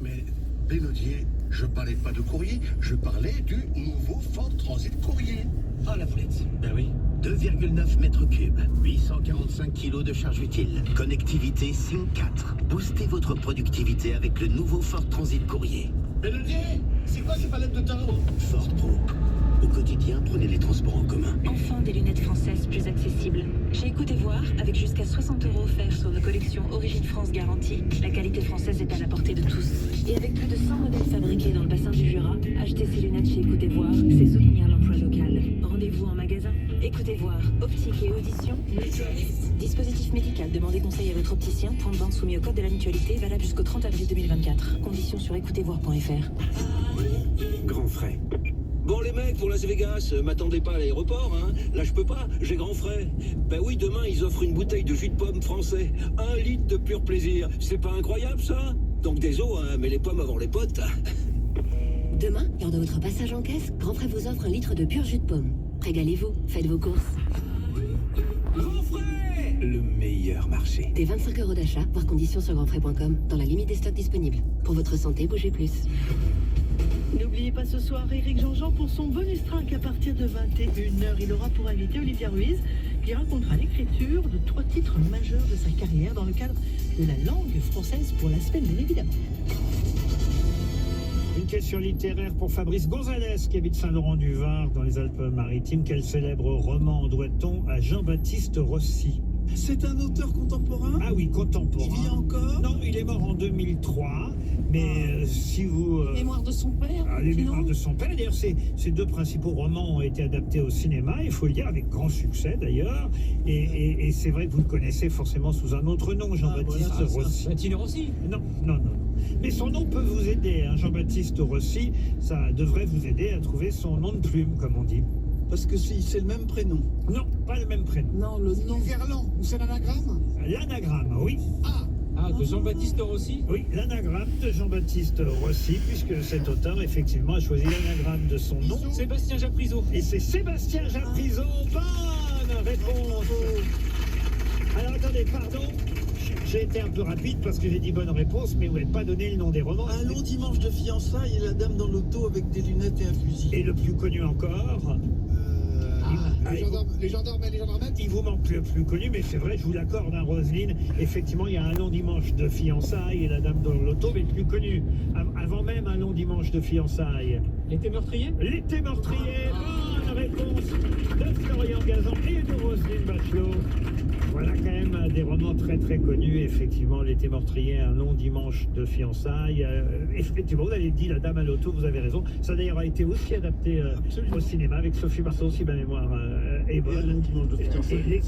Mais Bénodier, je parlais pas de courrier, je parlais du nouveau Ford Transit Courrier.
Ah la boulette.
Ben oui.
2,9 mètres cubes, 845 kilos de charge utile, connectivité SIM 4. Boostez votre productivité avec le nouveau Ford Transit Courrier.
Bénodier, c'est quoi ces palettes de timbre?
Ford Pro. Au quotidien, prenez les transports en commun.
Enfin des lunettes françaises plus accessibles. Chez Écoutez Voir, avec jusqu'à 60 € offerts sur nos collections Origine France garantie, la qualité française est à la portée de tous. Et avec plus de 100 modèles fabriqués dans le bassin du Jura, acheter ces lunettes chez Écoutez Voir, c'est soutenir l'emploi local. Rendez-vous en magasin. Écoutez Voir, optique et audition, mutualiste. Dispositif médical, demandez conseil à votre opticien. Point de vente soumis au code de la mutualité, valable jusqu'au 30 avril 2024. Conditions sur écoutezvoir.fr.
Grand frais.
Bon les mecs, pour Las Vegas, m'attendez pas à l'aéroport, hein. Là je peux pas, j'ai grand frais. Ben oui, demain ils offrent une bouteille de jus de pomme français. 1 litre de pur plaisir. C'est pas incroyable ça? Donc désolé, hein, mais les pommes avant les potes.
Demain, lors de votre passage en caisse, Grand Frais vous offre un litre de pur jus de pomme. Régalez-vous, faites vos courses.
Grand frais!
Le meilleur
Intermarché.
Des 25 € d'achat, voir conditions sur grandfrais.com, dans la limite des stocks disponibles. Pour votre santé, bougez plus.
N'oubliez pas ce soir Éric Jean-Jean pour son bonus track à partir de 21h. Il aura pour invité Olivia Ruiz qui racontera l'écriture de 3 titres majeurs de sa carrière dans le cadre de la langue française pour la semaine, bien évidemment.
Une question littéraire pour Fabrice Gonzalez qui habite Saint-Laurent-du-Var dans les Alpes-Maritimes. Quel célèbre roman doit-on à Jean-Baptiste Rossi?
C'est un auteur contemporain?
Ah oui, contemporain.
Il vit encore?
Non, il est mort en 2003. Mais si vous...
Mémoire de son père?
Les Mémoires de son père. D'ailleurs, ces 2 principaux romans ont été adaptés au cinéma, il faut le dire, avec grand succès d'ailleurs. Et c'est vrai que vous le connaissez forcément sous un autre nom, Jean-Baptiste Rossi.
Baptiste Rossi?
Non. Mais son nom peut vous aider, hein. Jean-Baptiste Rossi, ça devrait vous aider à trouver son nom de plume, comme on dit.
Parce que c'est le même prénom.
Non, pas le même prénom.
Non, le nom.
Verlan, c'est l'anagramme?
L'anagramme, oui.
De Jean-Baptiste Rossi?
Oui, l'anagramme de Jean-Baptiste Rossi, puisque cet auteur, effectivement, a choisi l'anagramme de son nom.
Sébastien Japrisot.
Et c'est Sébastien Japrisot. Bonne réponse. Alors, attendez, pardon. J'ai été un peu rapide parce que j'ai dit bonne réponse, mais vous n'avez pas donné le nom des romans.
Un long dimanche de fiançailles et la dame dans l'auto avec des lunettes et un fusil.
Et le plus connu encore?
Les gendarmes et les gendarmettes?
Il vous manque le plus connu, mais c'est vrai, je vous l'accorde, hein, Roselyne. Effectivement, il y a un long dimanche de fiançailles et la dame dans l'auto, mais le plus connu. Avant même un long dimanche de fiançailles.
L'été meurtrier?
L'été meurtrier, bonne réponse de Florian Gazan et de Roselyne Bachelot. Voilà quand même des romans très très connus, effectivement, L'été meurtrier, un long dimanche de fiançailles. Effectivement, vous avez dit La dame à l'auto, vous avez raison. Ça d'ailleurs a été aussi adapté au cinéma avec Sophie Marceau, si ma mémoire est bonne.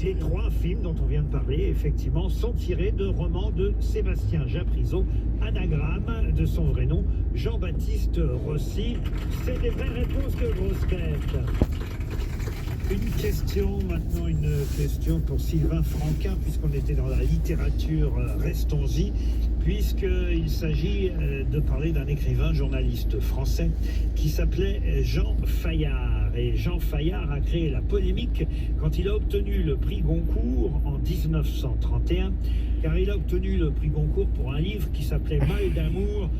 Les 3 films dont on vient de parler, effectivement, sont tirés de romans de Sébastien Japrisot, anagramme de son vrai nom, Jean-Baptiste Rossi. C'est des vraies réponses de grosses têtes. Une question pour Sylvain Franquin, puisqu'on était dans la littérature, restons-y, puisqu'il s'agit de parler d'un écrivain journaliste français qui s'appelait Jean Fayard. Et Jean Fayard a créé la polémique quand il a obtenu le prix Goncourt en 1931, car il a obtenu le prix Goncourt pour un livre qui s'appelait Mal d'amour.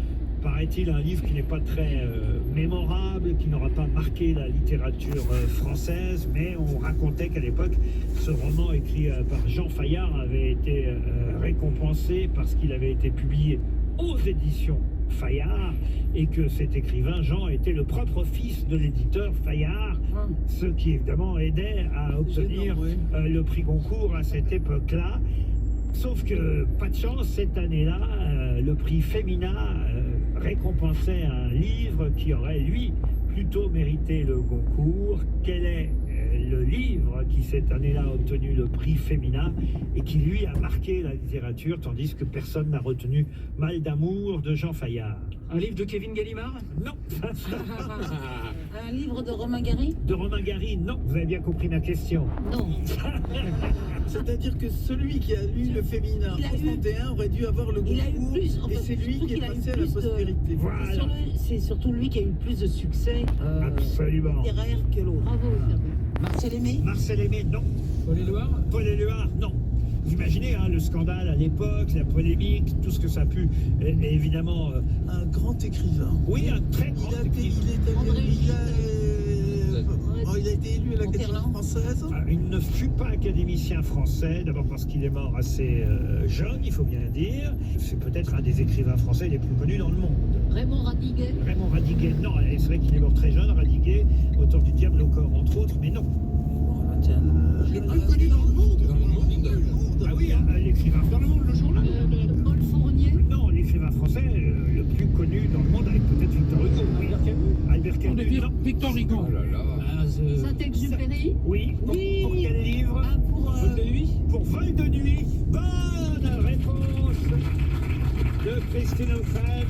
Paraît-il un livre qui n'est pas très mémorable, qui n'aura pas marqué la littérature française, mais on racontait qu'à l'époque, ce roman écrit par Jean Fayard avait été récompensé parce qu'il avait été publié aux éditions Fayard et que cet écrivain, Jean, était le propre fils de l'éditeur Fayard, ce qui évidemment aidait à obtenir le prix Goncourt à cette époque-là. Sauf que, pas de chance, cette année-là, le prix Femina récompensait un livre qui aurait, lui, plutôt mérité le Goncourt. Quel est le livre qui, cette année-là, a obtenu le prix Femina et qui, lui, a marqué la littérature, tandis que personne n'a retenu Mal d'amour de Jean Fayard?
Un livre de Kevin Gallimard?
Non.
Un livre de Romain Gary?
De Romain Gary, non. Vous avez bien compris ma question.
Non.
C'est-à-dire que celui qui a lu le féminin en 31 aurait dû avoir le Goncourt, et c'est lui qui est passé à la postérité.
Voilà.
C'est surtout lui qui a eu plus de succès
Absolument.
littéraire que l'autre.
Bravo,
Marcel Aimé?
Marcel Aimé, non.
Paul Éluard?
Paul Éluard, non. Vous imaginez le scandale à l'époque, la polémique, tout ce que ça a pu, et évidemment...
Un grand écrivain.
Oui, un très grand écrivain.
Il a été élu à l'Académie française.
Il ne fut pas académicien français, d'abord parce qu'il est mort assez jeune, il faut bien dire. C'est peut-être un des écrivains français les plus connus dans le monde.
Raymond Radiguet?
Raymond Radiguet, non. C'est vrai qu'il est mort très jeune, Radiguet, auteur du Diable au corps, entre autres, mais non.
Le plus connu dans le monde.
Ah oui, l'écrivain dans le monde, le journal.
Paul Fournier?
Non, l'écrivain français le plus connu dans le monde, avec peut-être Victor Hugo. Albert Camus. Albert Camus, non.
Victor Hugo.
Oh là là.
Saint-Exupéry?
Oui. Pour quel livre?
Vol de nuit?
Pour Vol de nuit. Bonne réponse de Christine O'Krent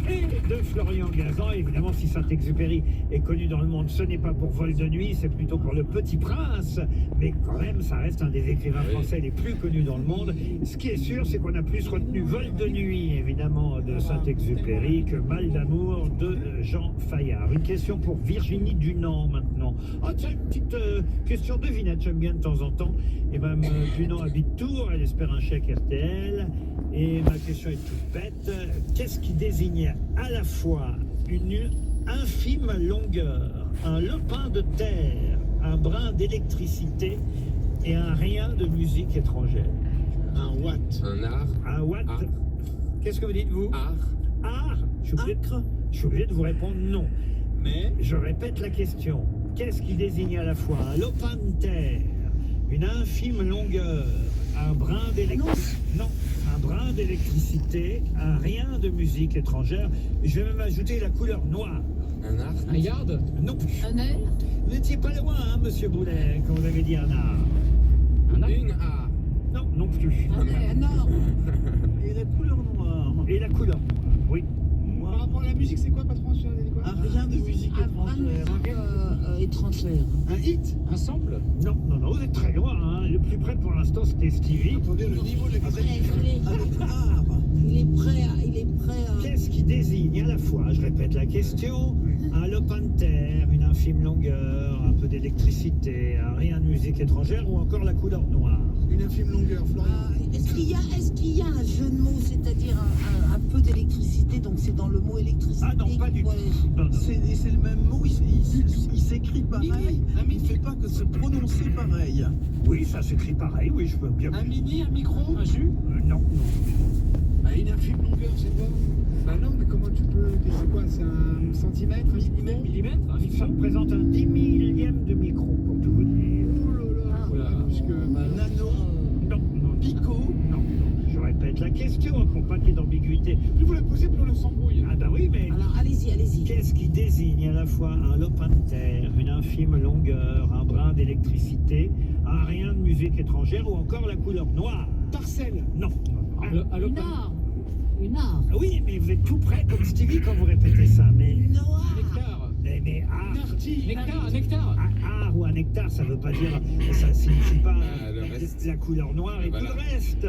et de Florian Gazan. Évidemment, si Saint-Exupéry est connu dans le monde, ce n'est pas pour Vol de nuit, c'est plutôt pour Le Petit Prince. Mais quand même, ça reste un des écrivains français les plus connus dans le monde. Ce qui est sûr, c'est qu'on a plus retenu Vol de nuit, évidemment, de Saint-Exupéry que Mal d'amour de Jean Fayard. Une question pour Virginie Dunant maintenant. Ah tiens, une petite question devinette, j'aime bien de temps en temps. Et Mme Dunant habite Tours, elle espère un chèque RTL. Et ma question est toute bête. Qu'est-ce qui désigne à la fois une infime longueur, un lopin de terre, un brin d'électricité et un rien de musique étrangère?
Un watt.
Un art.
Un watt.
Art.
Qu'est-ce que vous dites, vous?
Art.
Art. Je suis obligé de vous répondre non. Mais je répète la question. Qu'est-ce qui désigne à la fois un lopin de terre, une infime longueur, un brin d'électricité? Non, un brin d'électricité, un rien de musique étrangère. Je vais même ajouter la couleur noire.
Un art.
Un yard?
Non plus.
Un air?
Vous n'étiez pas loin, hein, monsieur Boulet, quand vous avez dit un art.
Une art.
Non, non plus.
Un or?
Et la couleur noire.
Et la couleur noire, oui.
Par rapport à la musique, c'est quoi, patron? Sur quoi?
Un rien de musique étrangère.
Étrangère.
Un hit?
Un sample?
Non, non, non, vous êtes très loin. Hein. Le plus près pour l'instant, c'était Stevie.
Attendez, le niveau de la question.
Avec art.
Il est prêt à...
Qu'est-ce qui désigne à la fois, je répète la question, un lopin de terre, une infime longueur, un peu d'électricité, un rien de musique étrangère ou encore la couleur noire?
Une infime longueur, Florian.
Est-ce qu'il y a un jeu de mots, c'est-à-dire un peu d'électricité, donc c'est dans le mot électricité?
Ah non, pas du tout. Non, non.
C'est le même mot, il s'écrit pareil, mais il ne fait pas que se prononcer pareil.
Oui, ça s'écrit pareil, oui, je peux bien...
Un mini, un micro, un jus?
Non, non.
Bah, une infime longueur, c'est quoi? Bah non, mais comment tu peux... C'est quoi? C'est un centimètre, un millimètre?
Millimètre?
Ça représente un 10 millième de micro, pour tout vous dire.
Oh là là, puisque...
Nano,
Non, non,
Pico.
non, non. Je répète la question, pour pas qu'il y ait d'ambiguïté.
Plus vous la posez, plus on le s'embrouille.
Ah bah oui, mais...
Alors, allez-y.
Qu'est-ce qui désigne à la fois un lopin de terre, une infime longueur, un brin d'électricité, un rien de musique étrangère ou encore la couleur noire?
Parcelle.
Non.
Une art. Une art.
Ah oui, mais vous êtes tout près comme Stevie quand vous répétez ça, mais...
Nectar.
Mais art...
Nectar, un nectar.
Un art ou un nectar, ça veut pas dire... Ça signifie pas
le reste.
la couleur noire et
Voilà.
tout le reste.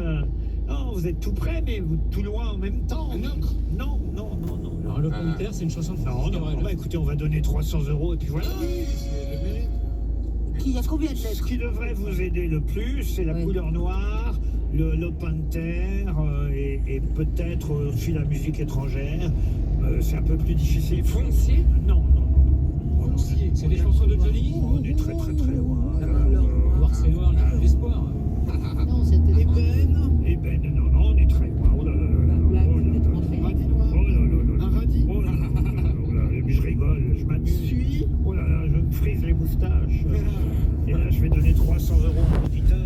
Non, vous êtes tout près, mais vous tout loin en même temps.
Un encre.
Non, non, non, non.
Alors, le pomme de terre, c'est une chanson de
Non,
Francis
non,
Cabrel.
bah écoutez, on va donner 300 € et puis voilà.
Oui, c'est le mérite.
Il y a combien de
Ce
lettres?
qui devrait vous aider le plus, c'est la
Oui.
couleur noire, le lopin de terre et peut-être aussi la musique étrangère. C'est un peu plus difficile.
Foncier?
Non, non, non.
Foncier. C'est des chansons de Johnny?
On est très très très loin.
Noir, c'est noir, l'espoir.
Non, c'était...
Ébène, non, non, on est très loin. Oh là là là là.
Blague
Oh là là.
étrangère.
Radis noir.
Oh là là là là.
Un radis.
Oh là là là là là. Je rigole, je m'amuse. Oh là là, je me frise les moustaches. Et là, je vais donner 300 € à un auditeur,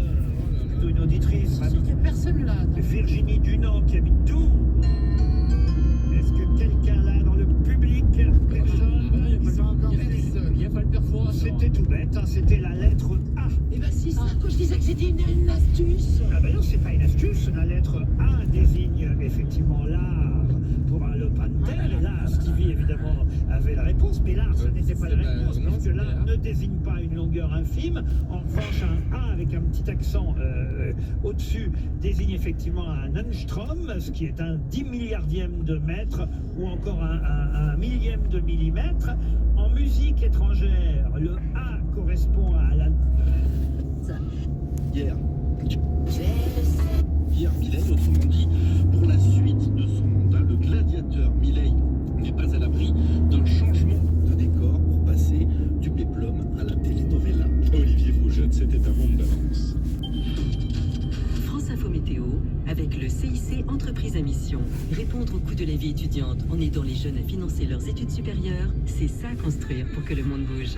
plutôt une auditrice.
Il n'y a personne là. non.
Virginie Dunant qui habite Tours. Est-ce que quelqu'un là dans le public? Personne?
Il a fallu le perforateur.
C'était tout bête, hein, c'était la lettre A.
Eh ben si, ça, quand je disais que c'était une astuce.
Ah ben non, c'est pas une astuce, la lettre A désigne effectivement l'art pour un lopin de terre, et là, Stevie évidemment avait la réponse, mais l'art, ce n'était pas la réponse,
non,
puisque l'art ne désigne pas une longueur infime. En revanche, un A avec un petit accent au-dessus désigne effectivement un angstrom, ce qui est un 10 milliardième de mètre, ou encore un millième de millimètre. En musique étrangère, le A correspond à la...
Hier, Milei, autrement dit, pour la suite de son mandat, le gladiateur Milei n'est pas à l'abri d'un changement de décor pour passer du péplum à la telenovela.
Olivier Fougeot, c'était un monde d'avance.
France Info Météo, avec le CIC Entreprise à Mission. Répondre au coût de la vie étudiante en aidant les jeunes à financer leurs études supérieures, c'est ça construire pour que le monde bouge.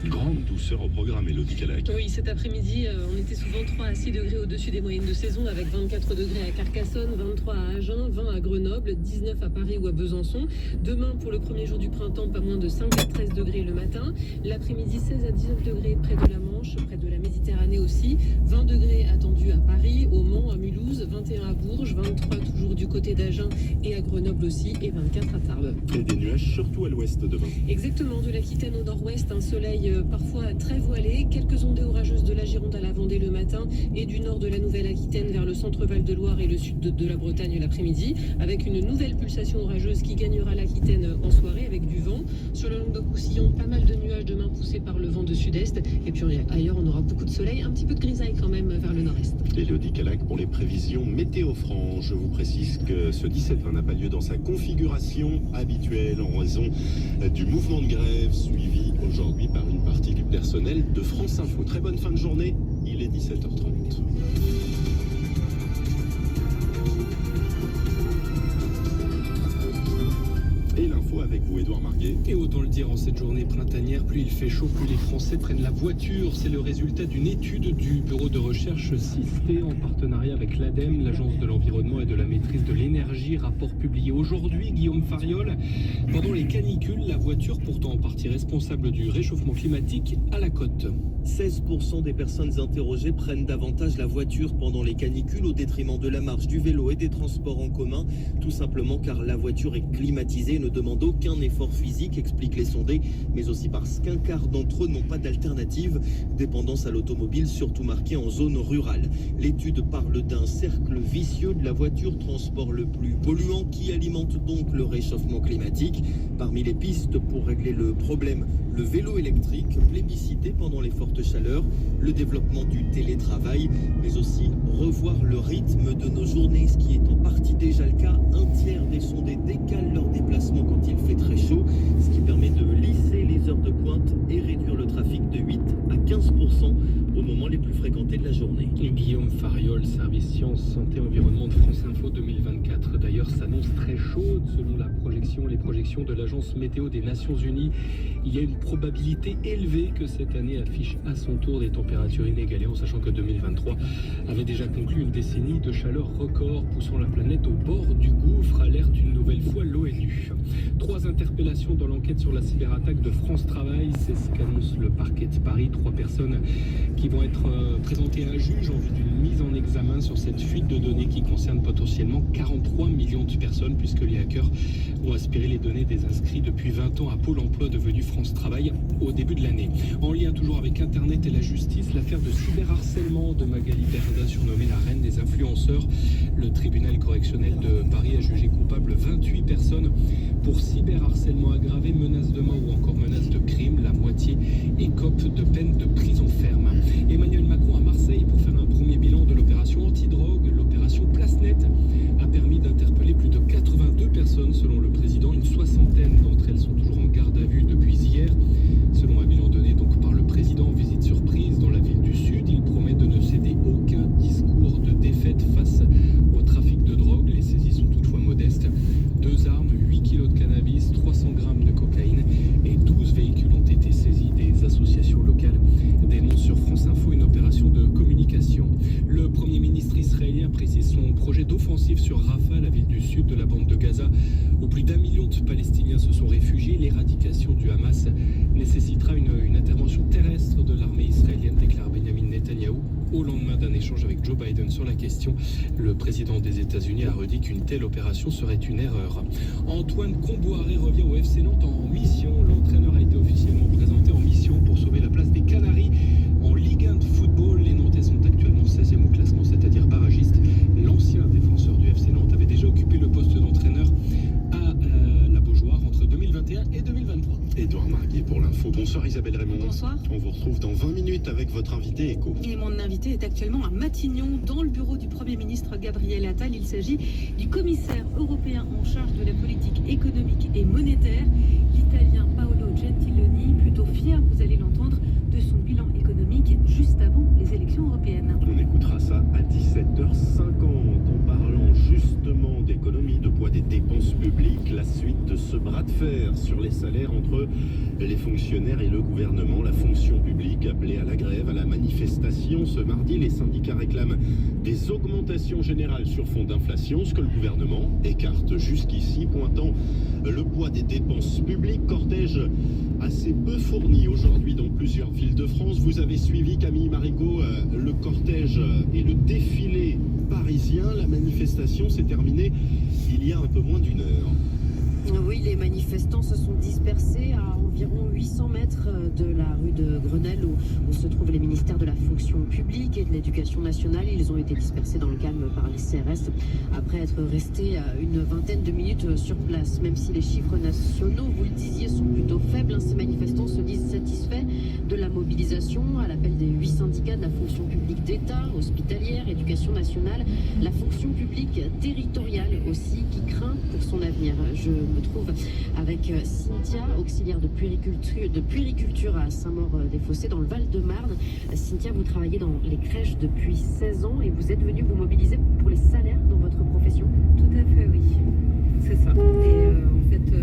Grande douceur au programme, Élodie Calac.
Oui, cet après-midi, on était souvent 3 à 6 degrés au-dessus des moyennes de saison, avec 24 degrés à Carcassonne, 23 à Agen, 20 à Grenoble, 19 à Paris ou à Besançon. Demain, pour le premier jour du printemps, pas moins de 5 à 13 degrés le matin. L'après-midi, 16 à 19 degrés près de la Manche, près de la Méditerranée aussi. 20 degrés attendus à Paris, au Mans, à Mulhouse, 21 à Bourges. Bourges, 23 toujours du côté d'Agen et à Grenoble aussi, et 24 à Tarbes.
Et des nuages surtout à l'ouest demain.
Exactement, de l'Aquitaine au nord-ouest, un soleil parfois très voilé, quelques ondées orageuses de la Gironde à la Vendée le matin et du nord de la Nouvelle-Aquitaine vers le centre Val-de-Loire et le sud de la Bretagne l'après-midi, avec une nouvelle pulsation orageuse qui gagnera l'Aquitaine en soirée avec du vent. Sur le Languedoc-Roussillon, pas mal de nuages demain poussés par le vent de sud-est. Et puis ailleurs, on aura beaucoup de soleil, un petit peu de grisaille quand même vers le nord-est.
Élodie Calac pour les prévisions Météo France. Je vous précise que ce 17-20 n'a pas lieu dans sa configuration habituelle en raison du mouvement de grève suivi aujourd'hui par une partie du personnel de France Info. Très bonne fin de journée, il est 17h30. Et l'info avec vous, Édouard Marguet.
Et autant le dire, en cette journée printanière, plus il fait chaud, plus les Français prennent la voiture. C'est le résultat d'une étude du bureau de recherche SIST en partenariat avec l'ADEME, l'Agence de l'environnement et de la maîtrise de l'énergie. Rapport publié aujourd'hui, Guillaume Fariol. Pendant les canicules, la voiture, pourtant en partie responsable du réchauffement climatique, à la cote.
16% des personnes interrogées prennent davantage la voiture pendant les canicules au détriment de la marche, du vélo et des transports en commun. Tout simplement car la voiture est climatisée et ne demande aucun effort physique, expliquent les sondés, mais aussi parce qu'un quart d'entre eux n'ont pas d'alternative. Dépendance à l'automobile, surtout marquée en zone rurale. L'étude parle d'un cercle vicieux de la voiture, transport le plus polluant qui alimente donc le réchauffement climatique. Parmi les pistes pour régler le problème, le vélo électrique, plébiscité pendant les fortes chaleurs, le développement du télétravail, mais aussi revoir le rythme de nos journées, ce qui est en partie déjà le cas. Un tiers des sondés décalent leur déplacement quand il fait très chaud, ce qui permet de lisser les heures de pointe et réduire le trafic de 8 à 15% au moment les plus fréquentés de la journée.
Et Guillaume Fariol, service sciences, santé, environnement de France Info 2024, d'ailleurs, s'annonce très chaude selon les projections de l'Agence Météo des Nations Unies. Il y a une probabilité élevée que cette année affiche à son tour des températures inégalées, en sachant que 2023 avait déjà conclu une décennie de chaleur record, poussant la planète au bord du gouffre, alerte une nouvelle fois l'ONU. 3 interpellations dans l'enquête sur la cyberattaque de France Travail, c'est ce qu'annonce le parquet de Paris. 3 personnes qui vont être présentées à un juge en vue d'une mise en examen sur cette fuite de données qui concerne potentiellement 43 millions de personnes, puisque les hackers ont aspiré les données des inscrits depuis 20 ans à Pôle emploi devenu France Travail au début de l'année. En lien toujours avec Internet et la justice, l'affaire de cyberharcèlement de Magali Berda, surnommée la reine des influenceurs. Le tribunal correctionnel de Paris a jugé coupable 28 personnes pour cyberharcèlement aggravé, menace de mort ou encore menace de crime. La moitié écope de peine de prison ferme. Emmanuel Macron à Marseille pour faire un premier bilan de l'opération antidrogue. L'opération Place Nette a permis d'interpeller plus de 82 personnes selon le président. Une soixantaine d'entre elles sont toujours en garde à vue depuis hier. Selon un bilan donné donc par le président en visite surprise dans la ville du Sud, il promet de ne céder aucun discours de défaite face au trafic de drogue. Les saisies sont toutefois modestes. 2 armes, 8 kilos de cannabis, 300 grammes de cocaïne et 12 véhicules ont été saisis. Des associations locales dénoncent sur France Info une opération de communication. Le Premier ministre israélien précise son projet d'offensive sur Rafah, la ville du sud de la bande de Gaza, où plus d'1 million de Palestiniens se sont réfugiés. L'éradication du Hamas nécessitera une intervention terrestre de l'armée israélienne, déclare Benjamin Netanyahou au lendemain d'un échange avec Joe Biden sur la question. Le président des États-Unis a redit qu'une telle opération serait une erreur. Antoine Comboiré revient au FC Nantes en mission. L'entraîneur a été officiellement présenté en mission pour sauver la place des Canaries en Ligue 1 de football. Les Nantais sont actuellement 16e au classement, c'est-à-dire barragiste. L'ancien défenseur du FC Nantes avait déjà occupé le poste d'entraîneur à la Beaujoire entre 2021 et 2023.
Édouard Marguet pour l'info. Bonsoir Isabelle Raymond.
Bonsoir.
On vous retrouve dans 20 minutes avec votre invité éco.
Et mon invité est actuellement à Matignon, dans le bureau du Premier ministre Gabriel Attal. Il s'agit du commissaire européen en charge de la politique économique et monétaire, l'Italien Paolo Gentiloni, plutôt fier, vous allez l'entendre, de son bilan économique juste avant les élections européennes.
On écoutera ça à 17h50 en parlant justement d'économie, de poids des dépenses publiques, la suite de ce bras de fer sur les salaires entre les fonctionnaires et le gouvernement. La fonction publique appelée à la grève, à la manifestation. Ce mardi, les syndicats réclament des augmentations générales sur fond d'inflation, ce que le gouvernement écarte jusqu'ici, pointant le poids des dépenses publiques. Cortège assez peu fourni aujourd'hui dans plusieurs villes de France. Vous avez suivi, Camille Marigot, le cortège et le défilé parisien. La manifestation s'est terminée il y a un peu moins d'une heure.
Oui, les manifestants se sont dispersés à environ 800 mètres de la rue de Grenelle où se trouvent les ministères de la fonction publique et de l'éducation nationale. Ils ont été dispersés dans le calme par les CRS après être restés une vingtaine de minutes sur place. Même si les chiffres nationaux, vous le disiez, sont plutôt faibles, ces manifestants se disent satisfaits de la mobilisation à l'appel des 8 syndicats de la fonction publique d'État, hospitalière, éducation nationale, la fonction publique territoriale aussi qui craint pour son avenir. Je me trouve avec Cynthia, auxiliaire de puériculture à Saint-Maur-des-Fossés dans le Val-de-Marne. Cynthia, vous travaillez dans les crèches depuis 16 ans et vous êtes venue vous mobiliser pour les salaires dans votre profession.
Tout à fait, oui. C'est ça. Et en fait,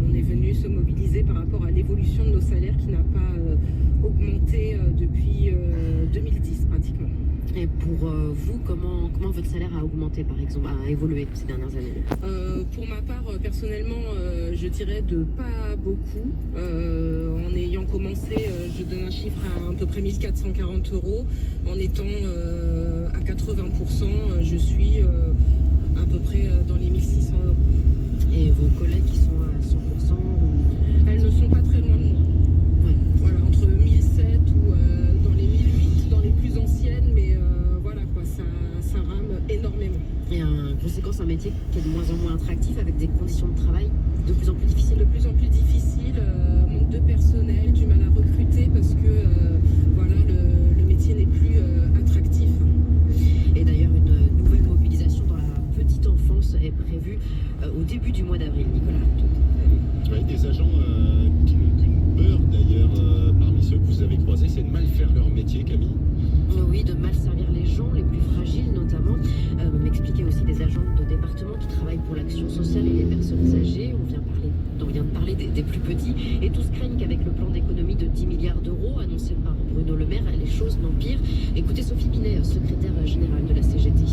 on est venu se mobiliser par rapport à l'évolution de nos salaires qui n'a pas augmenté depuis 2010 pratiquement.
Et pour vous, comment votre salaire a augmenté, par exemple, a évolué ces dernières années?
Pour ma part, personnellement, je dirais de pas beaucoup. En ayant commencé, je donne un chiffre à peu près 1440 €. En étant à 80%, je suis à peu près dans les 1600 €.
Et vos collègues qui sont à 100%
Elles ne sont pas très loin de moi.
Ouais.
Voilà, entre 1007 ou dans les 1008, dans les plus anciennes, mais voilà quoi, ça rame énormément.
Et en conséquence, un métier qui est de moins en moins attractif avec des conditions de travail de plus en plus difficiles.
De plus en plus difficile, manque de personnel, du mal à recruter parce que voilà, le métier n'est plus attractif.
Et d'ailleurs, une nouvelle mobilisation dans la petite enfance est prévue au début du mois d'avril, Nicolas.
Oui, des agents qui n'ont qu'une peur d'ailleurs parmi ceux que vous avez croisés, c'est de mal faire leur métier, Camille.
Oui, de mal servir les gens, les plus fragiles notamment. M'expliquer aussi des agents de département qui travaillent pour l'action sociale et les personnes âgées. On vient de parler des plus petits. Et tous craignent qu'avec le plan d'économie de 10 milliards d'euros annoncé par Bruno Le Maire, les choses n'empirent. Écoutez Sophie Binet, secrétaire générale de la CGT.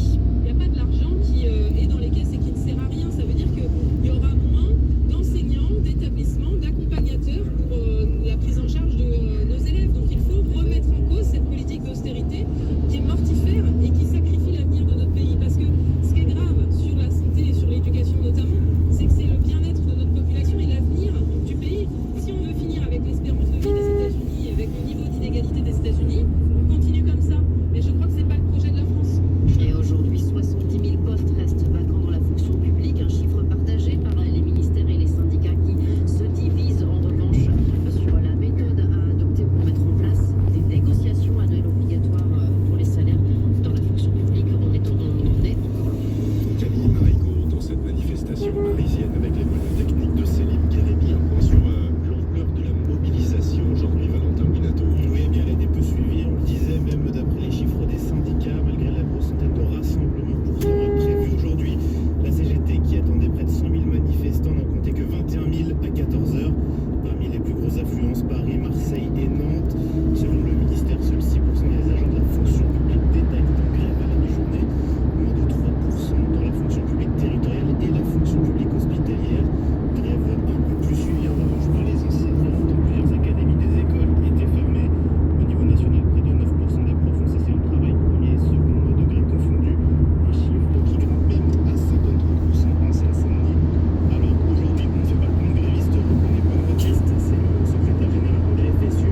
Il n'y a pas de l'argent qui est dans les caisses et qui ne sert à rien. Ça veut dire qu'il y aura moins d'enseignants, d'établissements, d'accompagnateurs pour la prise en charge de nos élèves. Donc il faut remettre en cause cette politique d'austérité qui est mortifère et qui sacrifie l'avenir de notre pays. Parce que ce qui est grave sur la santé et sur l'éducation notamment, c'est que c'est le bien-être de notre population et l'avenir du pays. Si on veut finir avec l'espérance de vie des États-Unis et avec le niveau d'inégalité des États-Unis, on continue comme ça. Mais je crois que c'est pas le projet de la France.
Et aujourd'hui, 70 000 postes restent vacants dans la fonction publique, un chiffre partagé par les ministères et les syndicats qui se divisent en revanche sur la méthode à adopter pour mettre en place des négociations annuelles obligatoires pour les salaires dans la fonction publique. On est encore.
Camille Marigot, dans cette manifestation parisienne avec les moyens techniques de Céline Guérémy, un point sur l'ampleur de la mobilisation aujourd'hui, Valentin Binato.
Oui, bien, elle a été peu suivie, on le disait, même d'après les chiffres des syndicats, malgré la grosse centaine de rassemblements prévus aujourd'hui. La CGT, qui attendait près de 100 000 manifestants, n'en comptait que 21 000 à 14 h. Parmi les plus grosses affluences, Paris, Marseille et Nantes. Selon le ministère, seuls 6% des agents de la fonction publique d'État étaient en grève à la mi-journée, moins de 3% dans la fonction publique territoriale et la fonction publique hospitalière. Grève un peu plus suivie en revanche par les enseignants, dans plusieurs académies des écoles étaient fermées. Au niveau national, près de 9% des profs ont cessé le travail, premier et second degré confondus. Un chiffre qui grimpe même à 53% en Seine-Saint-Denis. Alors aujourd'hui, on ne fait pas le point de grévistes, reconnaît Paul Baptiste, c'est le secrétaire général de la FSU.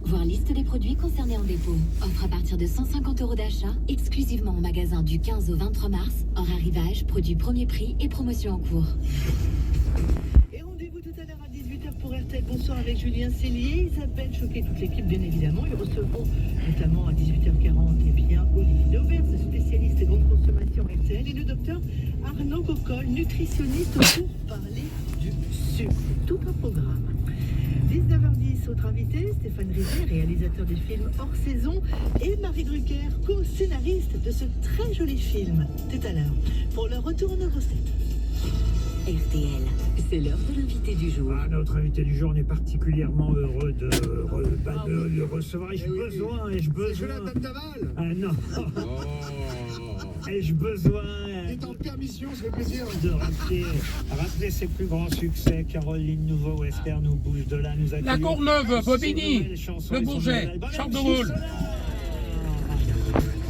Voir liste des produits concernés en dépôt. Offre à partir de 150 € d'achat, exclusivement en magasin du 15 au 23 mars. Hors arrivage, produits premier prix et promotion en cours.
Et rendez-vous tout à l'heure à 18h pour RTL. Bonsoir avec Julien Cellier, Isabelle Choquet, toute l'équipe bien évidemment. Ils recevront notamment à 18h40 et bien Olivier Dauvers, spécialiste et grande consommation RTL, et le docteur Arnaud Cocolle, nutritionniste, pour parler du sucre. Tout un programme. 19h10, autre invité, Stéphane Rizet, réalisateur du film Hors Saison, et Marie Drucker, co-scénariste de ce très joli film. Tout à l'heure, pour le retour en grosses têtes.
RTL, c'est l'heure de l'invité du jour.
Notre invité du jour, on est particulièrement heureux de le recevoir. Ai-je besoin Ah non. Ai-je besoin
T'es en permission, ça fait plaisir.
De rappeler ses plus grands succès. Caroline Nouveau, Western ou Bouge de là, nous accueillons.
La Courneuve, Bobigny, Le Bourget, Charles de Gaulle.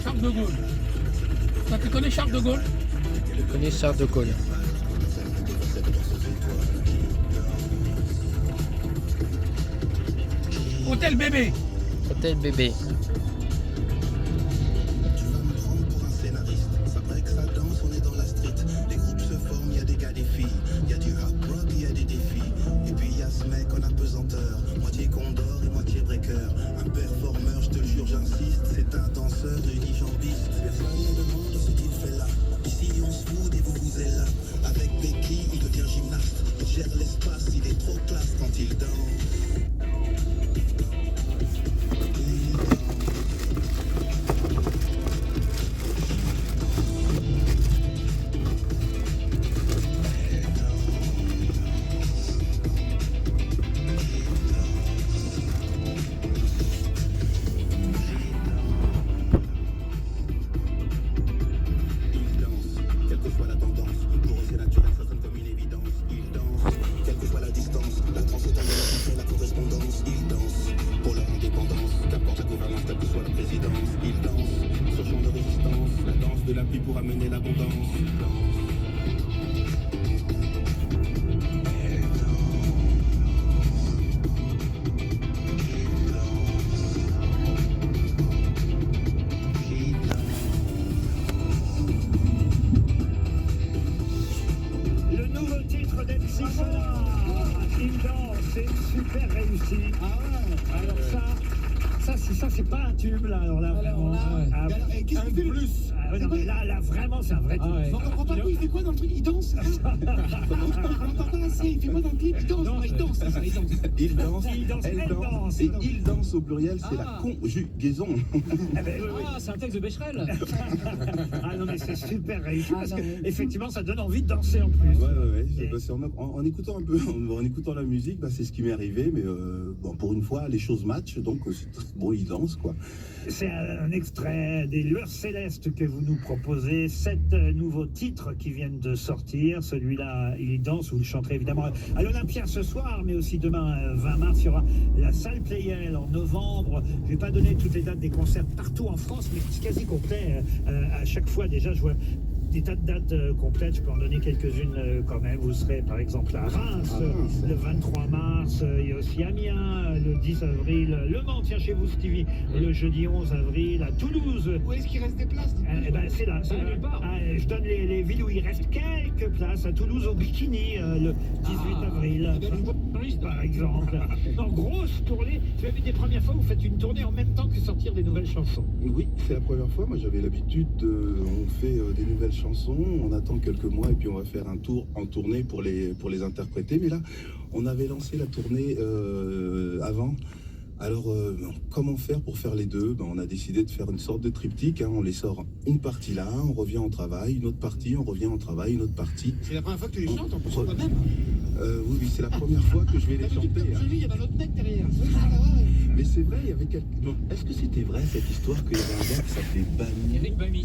Charles de Gaulle. Toi, tu connais Charles de Gaulle?
Je connais Charles de Gaulle.
Hôtel Bébé.
Hôtel Bébé.
Moitié condor et moitié breaker. Un performeur, je te le jure, j'insiste. C'est un danseur unijambiste. Personne ne demande ce qu'il fait là. Ici on se fout et vous êtes là. Avec Becky, il devient gymnaste. Il gère l'espace, il est trop classe quand il danse.
Ça c'est pas un tube là, alors là vraiment.
Qu'est-ce qu'il fait le plus
non, mais là vraiment c'est un vrai tube.
On comprend pas, il fait quoi dans le truc? Il danse. On n'entend pas assez, il fait quoi dans le clip? Il danse.
Il danse, elle danse, et il danse au pluriel, c'est la conjugaison.
C'est un texte de Becherel.
Ah non mais c'est super réussi parce que effectivement ça donne envie de danser en plus.
Ouais. En écoutant un peu, en écoutant la musique, c'est ce qui m'est arrivé, mais bon, pour une fois les choses matchent, donc bon, il danse quoi.
C'est un extrait des Lueurs Célestes que vous nous proposez, 7 nouveaux titres qui viennent de sortir. Celui-là, il danse, vous le chanterez évidemment à l'Olympia ce soir, mais aussi demain 20 mars, il y aura la salle Playel en novembre. Je ne vais pas donner toutes les dates des concerts partout en France, mais c'est quasi complet à chaque fois. Déjà, je vois des tas de dates complètes, je peux en donner quelques-unes quand même. Vous serez par exemple à Reims le 23 mars, il y a aussi Amiens le 10 avril, Le Mans, tiens chez vous Stevie, le jeudi 11 avril, à Toulouse.
Où est-ce qu'il reste des places?
C'est là, je donne les villes où il reste quelques places. À Toulouse au Bikini le 18 avril, par exemple. En grosse tournée, tu as vu des premières fois où vous faites une tournée en même temps que sortir des nouvelles chansons?
Oui, c'est la première fois. Moi j'avais l'habitude, on fait des nouvelles chansons, on attend quelques mois et puis on va faire un tour en tournée pour les interpréter. Mais là, on avait lancé la tournée avant. Alors, comment faire pour faire les deux? On a décidé de faire une sorte de triptyque. On les sort une partie là, on revient en travail, une autre partie, on revient en travail, une autre partie.
C'est la première fois que tu les chantes en plus toi-même?
Oui, c'est la première fois que je vais les chanter.
J'ai vu, il y avait un autre mec derrière.
Mais c'est vrai, il y avait quelqu'un. Est-ce que c'était vrai cette histoire qu'il y avait un gars qui s'appelait Bami?
Eric Bami.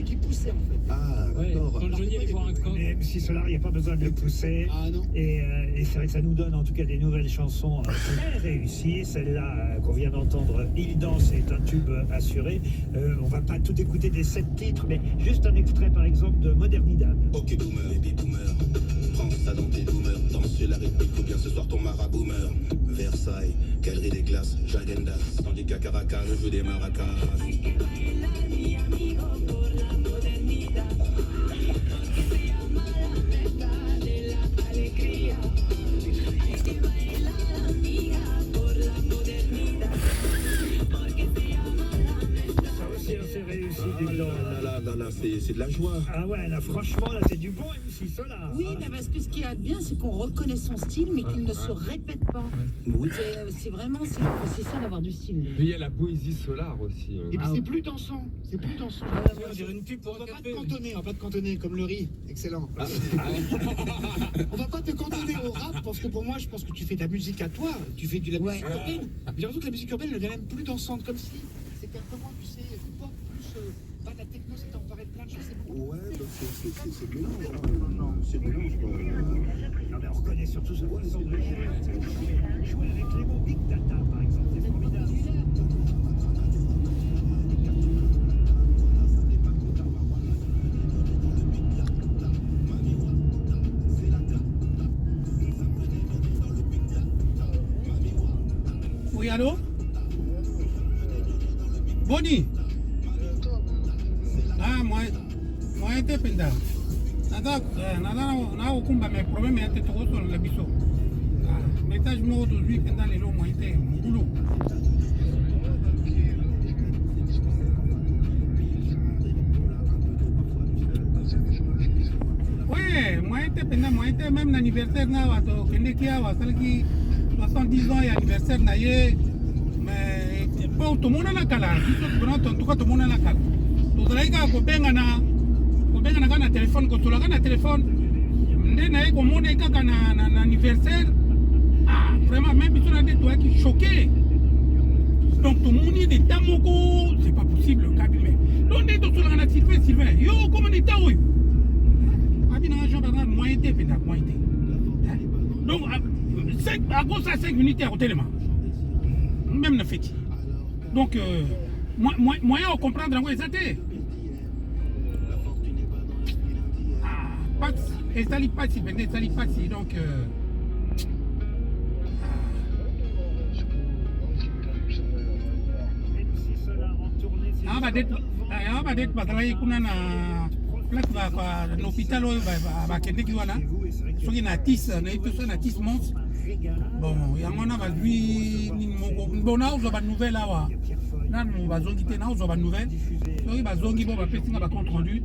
Qui poussait en fait.
Ah, d'accord.
Quand Johnny allait voir un camp.
Mais MC Solar, il n'y a pas besoin de le pousser.
Ah non.
Et c'est vrai que ça nous donne en tout cas des nouvelles chansons très réussies. Celle-là qu'on vient d'entendre, Il danse, est un tube assuré. On va pas tout écouter des 7 titres, mais juste un extrait par exemple de Modernidad.
Ok boomer, baby boomer. Prends ça dans tes doumeurs. Danse sur la rythmique ou bien ce soir ton marabout meurt. Versailles, galerie des glaces, Jagendas. Tandis qu'à Caracas, je joue des maracas. Là, c'est de la joie.
Ah ouais, là, franchement, là, c'est du bon MC Solar.
Oui, mais parce que ce qui est bien, c'est qu'on reconnaît son style, mais qu'il ne se répète pas.
Oui.
C'est vraiment, c'est ça d'avoir du style.
Mais il y a la poésie Solar aussi.
Et puis c'est plus dansant. C'est plus dansant.
On dirait une pub pour
On va
un
pas
café.
te cantonner, on va pas te cantonner comme le riz. Excellent. On va pas te cantonner au rap parce que pour moi, je pense que tu fais ta musique à toi. Tu fais de la musique urbaine. J'ai l'impression que la musique urbaine elle devient même plus dansante, comme si c'était un peu moins, tu sais, hip-hop, plus pas de la techno, c'était emparé de plein de choses.
Ouais, c'est le mélange. Hein. C'est le mélange, quoi.
Non, mais on reconnaît surtout ce qu'on sent de jouer avec les mots Big Data, par exemple, c'est formidable.
Oui, allô? Boni? Ah, moi était penda. Nada okumba mes problèmes et tout sur le biseau. Message moi aujourd'hui pendant les lots moi était boulot. Ouais, moi était même l'anniversaire na wato kende kia wasalki 70 ans et anniversaire na ye mais bon tout le monde a la cala. En tout cas tout le monde a la cala. Donc là il y a ko kana téléphone ko tola kana téléphone ndena iko mona kaka na anniversaire vraiment même biso na des toi qui choqué donc tout le monde est des tamoko c'est pas possible le cas mais donc ndé to tola kana Sylvain yo comment est ta oyo abi na Jean Bernard moi été penda moi été donc à cause à 5 minutes à hôtel même na fête donc moyen de comprendre ngo exacté et ça n'est pas si donc va d'être batalay kuna na place ba l'hôpital ba kendeki wana soki na tis na ito na tis mons bon yango na ba lui ni moko bona ozo ba nouvelle awa nanu bazongi te na ozo ba nouvelle soki bazongi bo ba pesinga ba compte rendu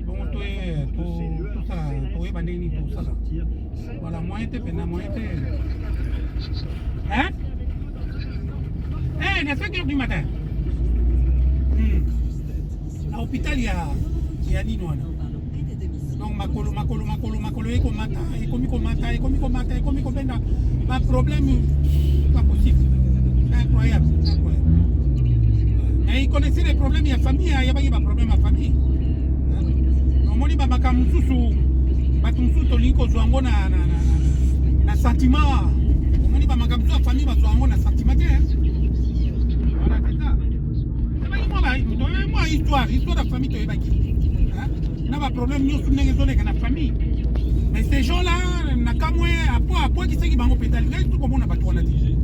bon tout ça pour bandeni tout ça voilà moi était pena moi était hein eh 5 heures du matin à l'hôpital il y a nini wana donc makolo ekomi kobenda pas problème pas possible incroyable mais il connaissait les problèmes il y a famille il y a pas problème à famille moni babaka mususu batu mususu tolingi kozwa yango na sentiment omoni bamaka mususu ya famille bazwa yango na sentiment te voilà c'est ça ebaki mwa histoire ya famille toyebaki na baproblème nyonso ndenge ezoleka na famille mais ces gens là nakamwe apwakisaki bango petali ngai tokomona bato wana te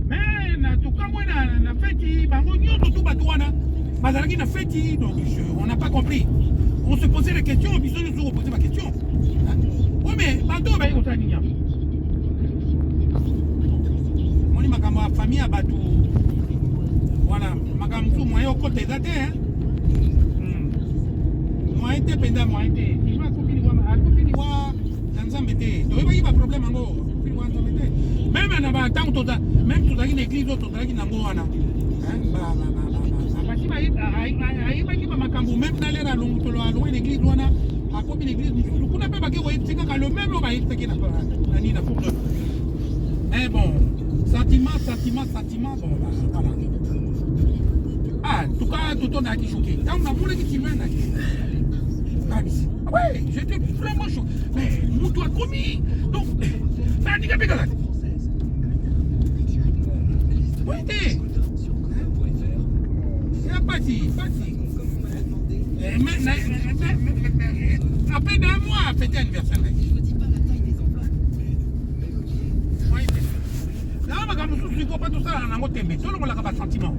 mais natokamwe na feti bango nyonso tu bato wana bazalaki na feti donc on n'a pas compris. On se posait la question, puis on nous reposait ma question. Oui, mais bateau, bah, on s'en ignore. On dit ma famille à bateau. Voilà, ma camarade, moi, au côté des athées. Moi, j'étais pendant, moi, j'étais. Je vais à copine, dans un métier. Tu vois, il y a pas de problème, en gros. Même en avant, tant que même tout à l'heure, l'église, tout à l'heure, il y a un gros, ayebaki bamakambo même nalere alongutolo alongi l'église wana akomi l'église mosusu kuna mpe bake koyebisi kaka le même oyo bayebisaki nani na foto mais bon sentiment bon voilà en tout cas tout on a dit choqué ntango namonaki Sylvain naki ouais j'étais vraiment choqué mais moto akomi donc naninga mpe kaka oui te pas si. Après d'un mois, fêter anniversaire. mususu ko pas tout ça na ngotembe tolo mola ka ba sentiment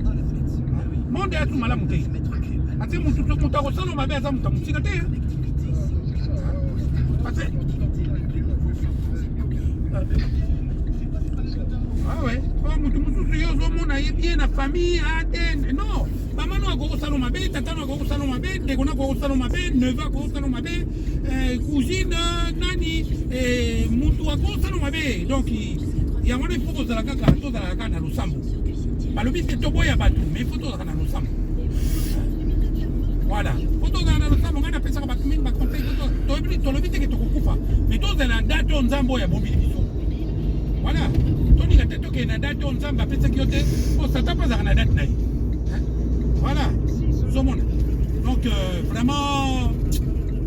monde ya tout malamu te ate mutu to mutako sano mabe za mutamusika te ate ah ouais oh mutu mususu yo zo mona ye bien na famille ate non maman no go sano mabe tata no go sano mabe ndeko na go sano mabe neveu go sano mabe cousine nani mutu go sano mabe donc ya mwana il faut que la kaka to la kaka na lusambo balobi te toboya batu mais il faut to la na lusambo voilà photo na lusambo ngana pesa ka batu mingi ba conseil to ebi to lobi te ke to kufa mais to za na date on nzambo ya bombi biso voilà to ni ka to ke na date on nzamba pesa ki yote o sata pas za na date na voilà zomona donc vraiment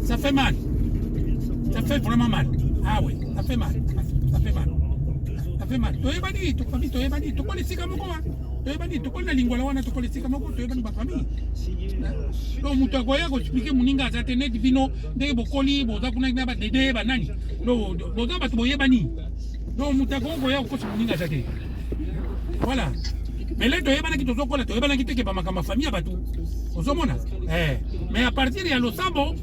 ça fait mal, ça fait vraiment mal. Ah oui, ça fait mal, ça fait mal. Ça fait mal. Tu es banni, tu famille, tu es banni, tu connais si comment quoi? Tu es banni, tu connais la lingua lawana, tu connais si comment quoi? Tu es banni ma famille. Donc mutu akoya ko expliquer muninga za tenet vino de bokoli boza kuna ngaba dede banani. Donc boza batu boye banni. Donc mutu akoya ko muninga za te. Voilà. Mais là tu es banni ki tozo kola, tu es banni ki te ke ba makama famille batu. Ozomona. Mais à partir de Losambo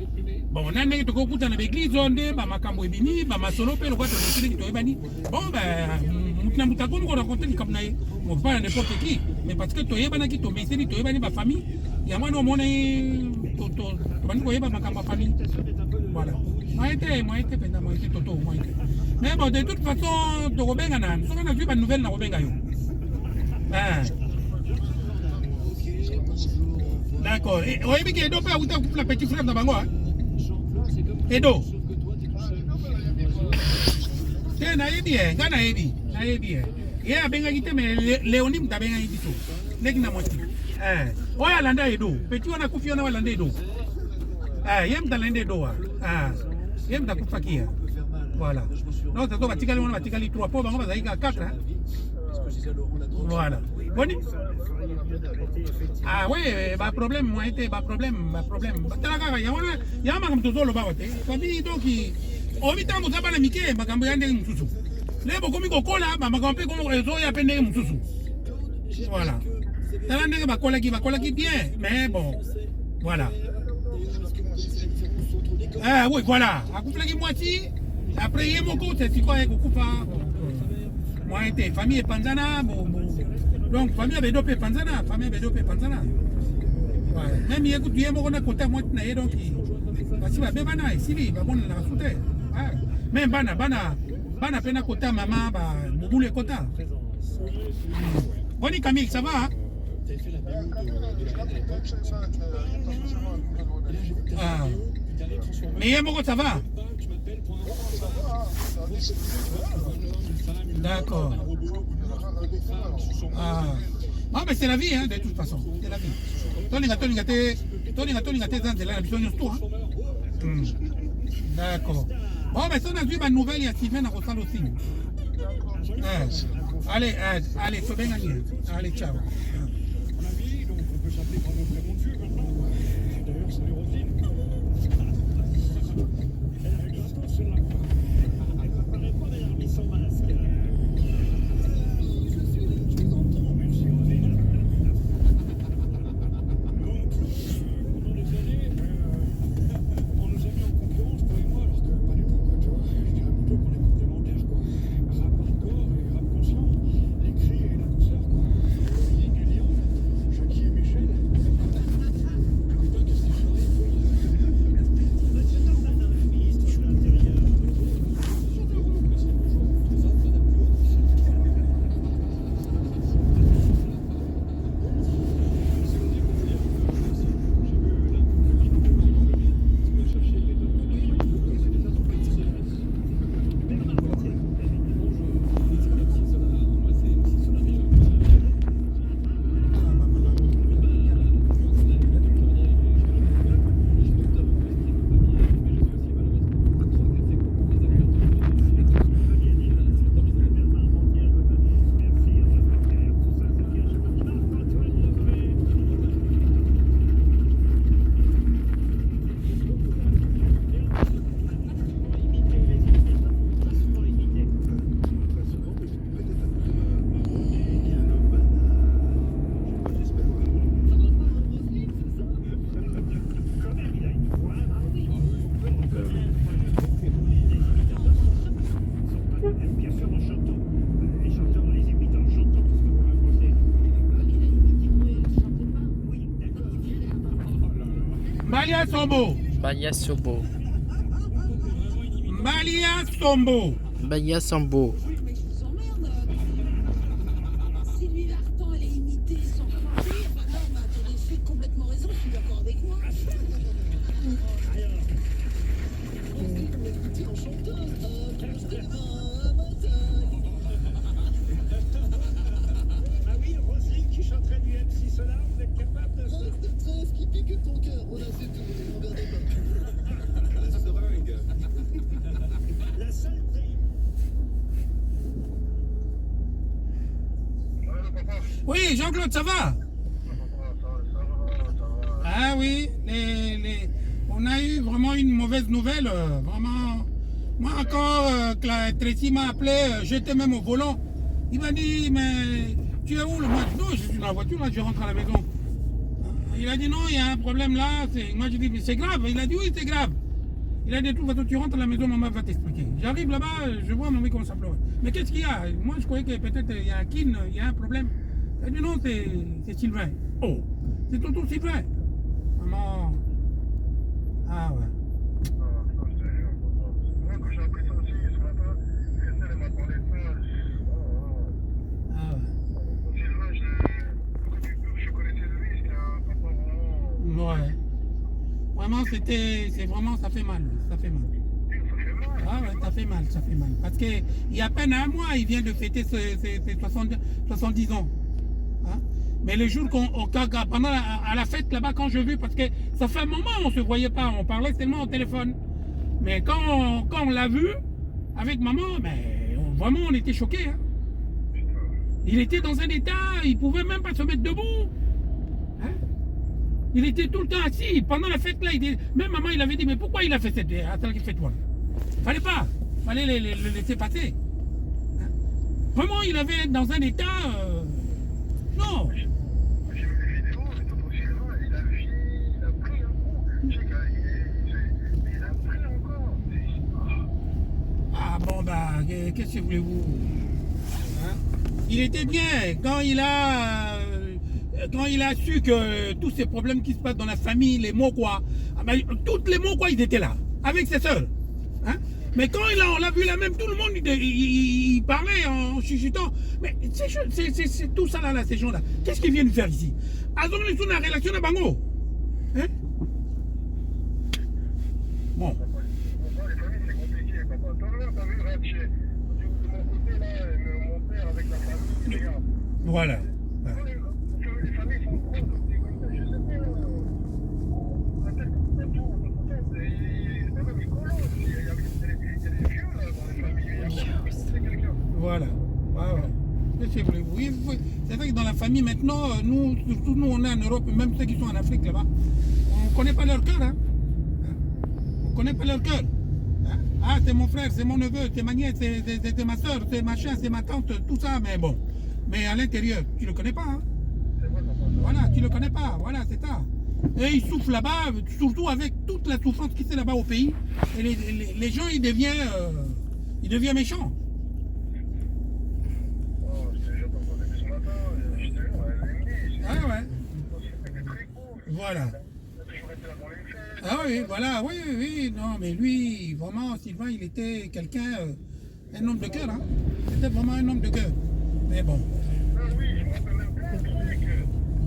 bon, on a des gens qui ont des églises, des makambo ebini, ba masolo pe lokwa to to ebani. Bon ben mutako ko raconter comme naï. On pas n'importe qui, mais parce que to ebana ki to meseli to ebani ba famille. Ya mwana o mona to bani ko eba makamba famille. Voilà. Moi été penda moi été toto moi été. Mais bon de toute façon to robenga na. So on a vu ba nouvelle na robenga yo. D'accord. Et oyebi ke do pa uta couple petit frère na bango. Edo. Te na yedi gana yedi. Na yedi ye abenga kite me Leoni mtabenga yedi to. Leki na moti. Oya landa Edo. Petit wana kufiona wala Edo. Ye mtalanda Edo. Ye mtakufakia. Voilà. Non, ça doit batikali wana batikali 3 po bango bazaika 4 Voilà. Boni. Ah oui, bah problème, moi été, bah problème. Batala yawana, yama comme tout le baote. Famille donc au mitan vous avez l'amiqué, ma cambo yande mususu. Les bokomi kokola, ma campe comme réseau ya pende mususu. Voilà. Tala ndenge bakola ki bien, mais bon, voilà. Oui, voilà. A couple qui moitié, après yé moko, c'est quoi kufa. Moi été famille panzana, bon. Donc, famille avait dopé Panzana, Ouais. Même il écoute, il y a un côté moi, donc, parce que la bana ici, il va bon la souter. Même bana pena côté maman, boule côté. Bonnie Camille, ça va? Mais il y a un ça va? D'accord. Ah, mais c'est la vie, hein, de toute façon. C'est la vie. D'accord. Bon, mais si on a vu ma nouvelle, il y a Sylvain à Rossal aussi. Allez, c'est bien gagné. Allez, ciao. Mbalia Sombo.
Mbalia Sombo.
Mbalia Sombo.
Mbalia Sombo.
Sylvie Vartan, elle est imitée sans flancher. Non, mais attendez, je suis complètement raison, je suis d'accord avec moi.
Ah oui, Roselyne qui chanterait du MC Solar, vous êtes capable de...
Trêve qui pique ton cœur, voilà, c'est tout, ne regardez pas.
La seringue.
La saleté.
Oui, Jean-Claude, ça va? Ah oui, on a eu vraiment une mauvaise nouvelle, vraiment. Moi, quand Tracy m'a appelé, j'étais même au volant. Il m'a dit, mais tu es où le match? Non, je suis dans la voiture, là, je rentre à la maison. Il a dit, non, il y a un problème là. Moi, j'ai dit, mais c'est grave. Il a dit, oui, c'est grave. Il a dit, de toute façon, tu rentres à la maison, maman va t'expliquer. J'arrive là-bas, je vois maman comme ça pleure. Mais qu'est-ce qu'il y a? Moi, je croyais que peut-être il y a un kin, il y a un problème. Il a dit, non, c'est Sylvain. Oh, c'est tonton Sylvain. Maman. Ah ouais. Ouais. Vraiment, c'est vraiment, ça fait mal. Ça fait mal. Ah ouais, ça fait mal. Parce qu'il y a à peine un mois, il vient de fêter ses 70 ans. Hein? Mais le jour pendant à la fête là-bas, quand je vu, parce que ça fait un moment, on ne se voyait pas, on parlait seulement au téléphone. Mais quand on l'a vu, avec maman, mais vraiment, on était choqués. Hein? Il était dans un état, il ne pouvait même pas se mettre debout. Hein? Il était tout le temps assis. Pendant la fête, là, même maman, il avait dit, mais pourquoi il a fait cette fête-là? Fallait pas. Fallait le laisser passer. Hein? Vraiment, il avait dans un état... Non.
J'ai vu les vidéos, mais tonton Sylvain, il a pris un coup. Je sais qu'il a pris encore.
Ah bon, bah, qu'est-ce que voulez-vous? Hein? Il était bien quand il a su que tous ces problèmes qui se passent dans la famille, les mots quoi, toutes les mots quoi, ils étaient là, avec ses soeurs. Hein? Mais quand on l'a vu là même, tout le monde, il parlait en chuchotant. Mais c'est tout ça là, ces gens-là. Qu'est-ce qu'ils viennent faire ici? Ils ont une relation à Bango. Hein? Bon.
Les familles, c'est compliqué, papa. Toi, là, t'as vu le ratchet. De mon côté, là, mon père avec la famille, regarde.
Voilà.
Les familles sont trop comme des comme ça. Je sais pas, peut-être tout. C'est pas même écolo aussi. Il y a des vieux, là, dans les familles. C'est quelqu'un.
Voilà. Qu'est-ce que voulez-vous? C'est vrai que dans la famille, maintenant, surtout nous, on est en Europe, même ceux qui sont en Afrique, là-bas, on ne connaît pas leur cœur. Hein? On ne connaît pas leur cœur. Hein? Ah, c'est mon frère, c'est mon neveu, c'est ma nièce, c'est ma soeur, c'est machin, c'est ma tante, tout ça, mais bon. Mais à l'intérieur, tu ne le connais pas. Hein? Voilà, tu ne le connais pas. Voilà, c'est ça. Et il souffre là-bas, surtout avec toute la souffrance qui c'est là-bas au pays. Et les gens, ils deviennent méchants. Ah ouais. Voilà. Ah oui, voilà, oui, non, mais lui, vraiment, Sylvain, il était quelqu'un, un homme de cœur, hein. C'était vraiment un homme de cœur. Mais bon.
Oui, je me rappelle même plein de trucs.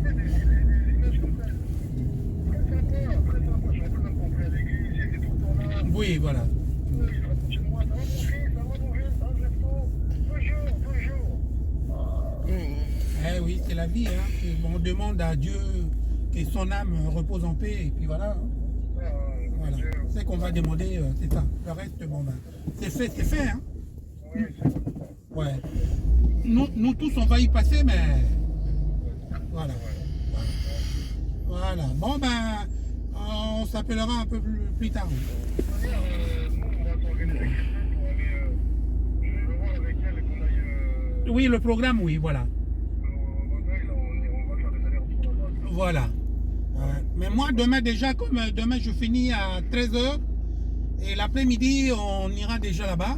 Des images comme ça. Très sympa. Je me rappelle même qu'on fait à l'église, il était tout le temps là.
Oui, voilà.
Oui, il se rapprochait de moi. Ça va mon fils, ça va toujours.
Eh oui, c'est la vie, hein. On demande à Dieu que son âme repose en paix, et puis voilà. Voilà. C'est qu'on va demander, c'est ça. Le reste, bon ben, c'est fait, hein. Ouais. Nous tous, on va y passer, mais voilà. Voilà. Bon ben, on s'appellera un peu plus tard. Oui, le programme, oui, voilà. Voilà. Mais moi, demain déjà, comme demain je finis à 13h, et l'après-midi, on ira déjà là-bas.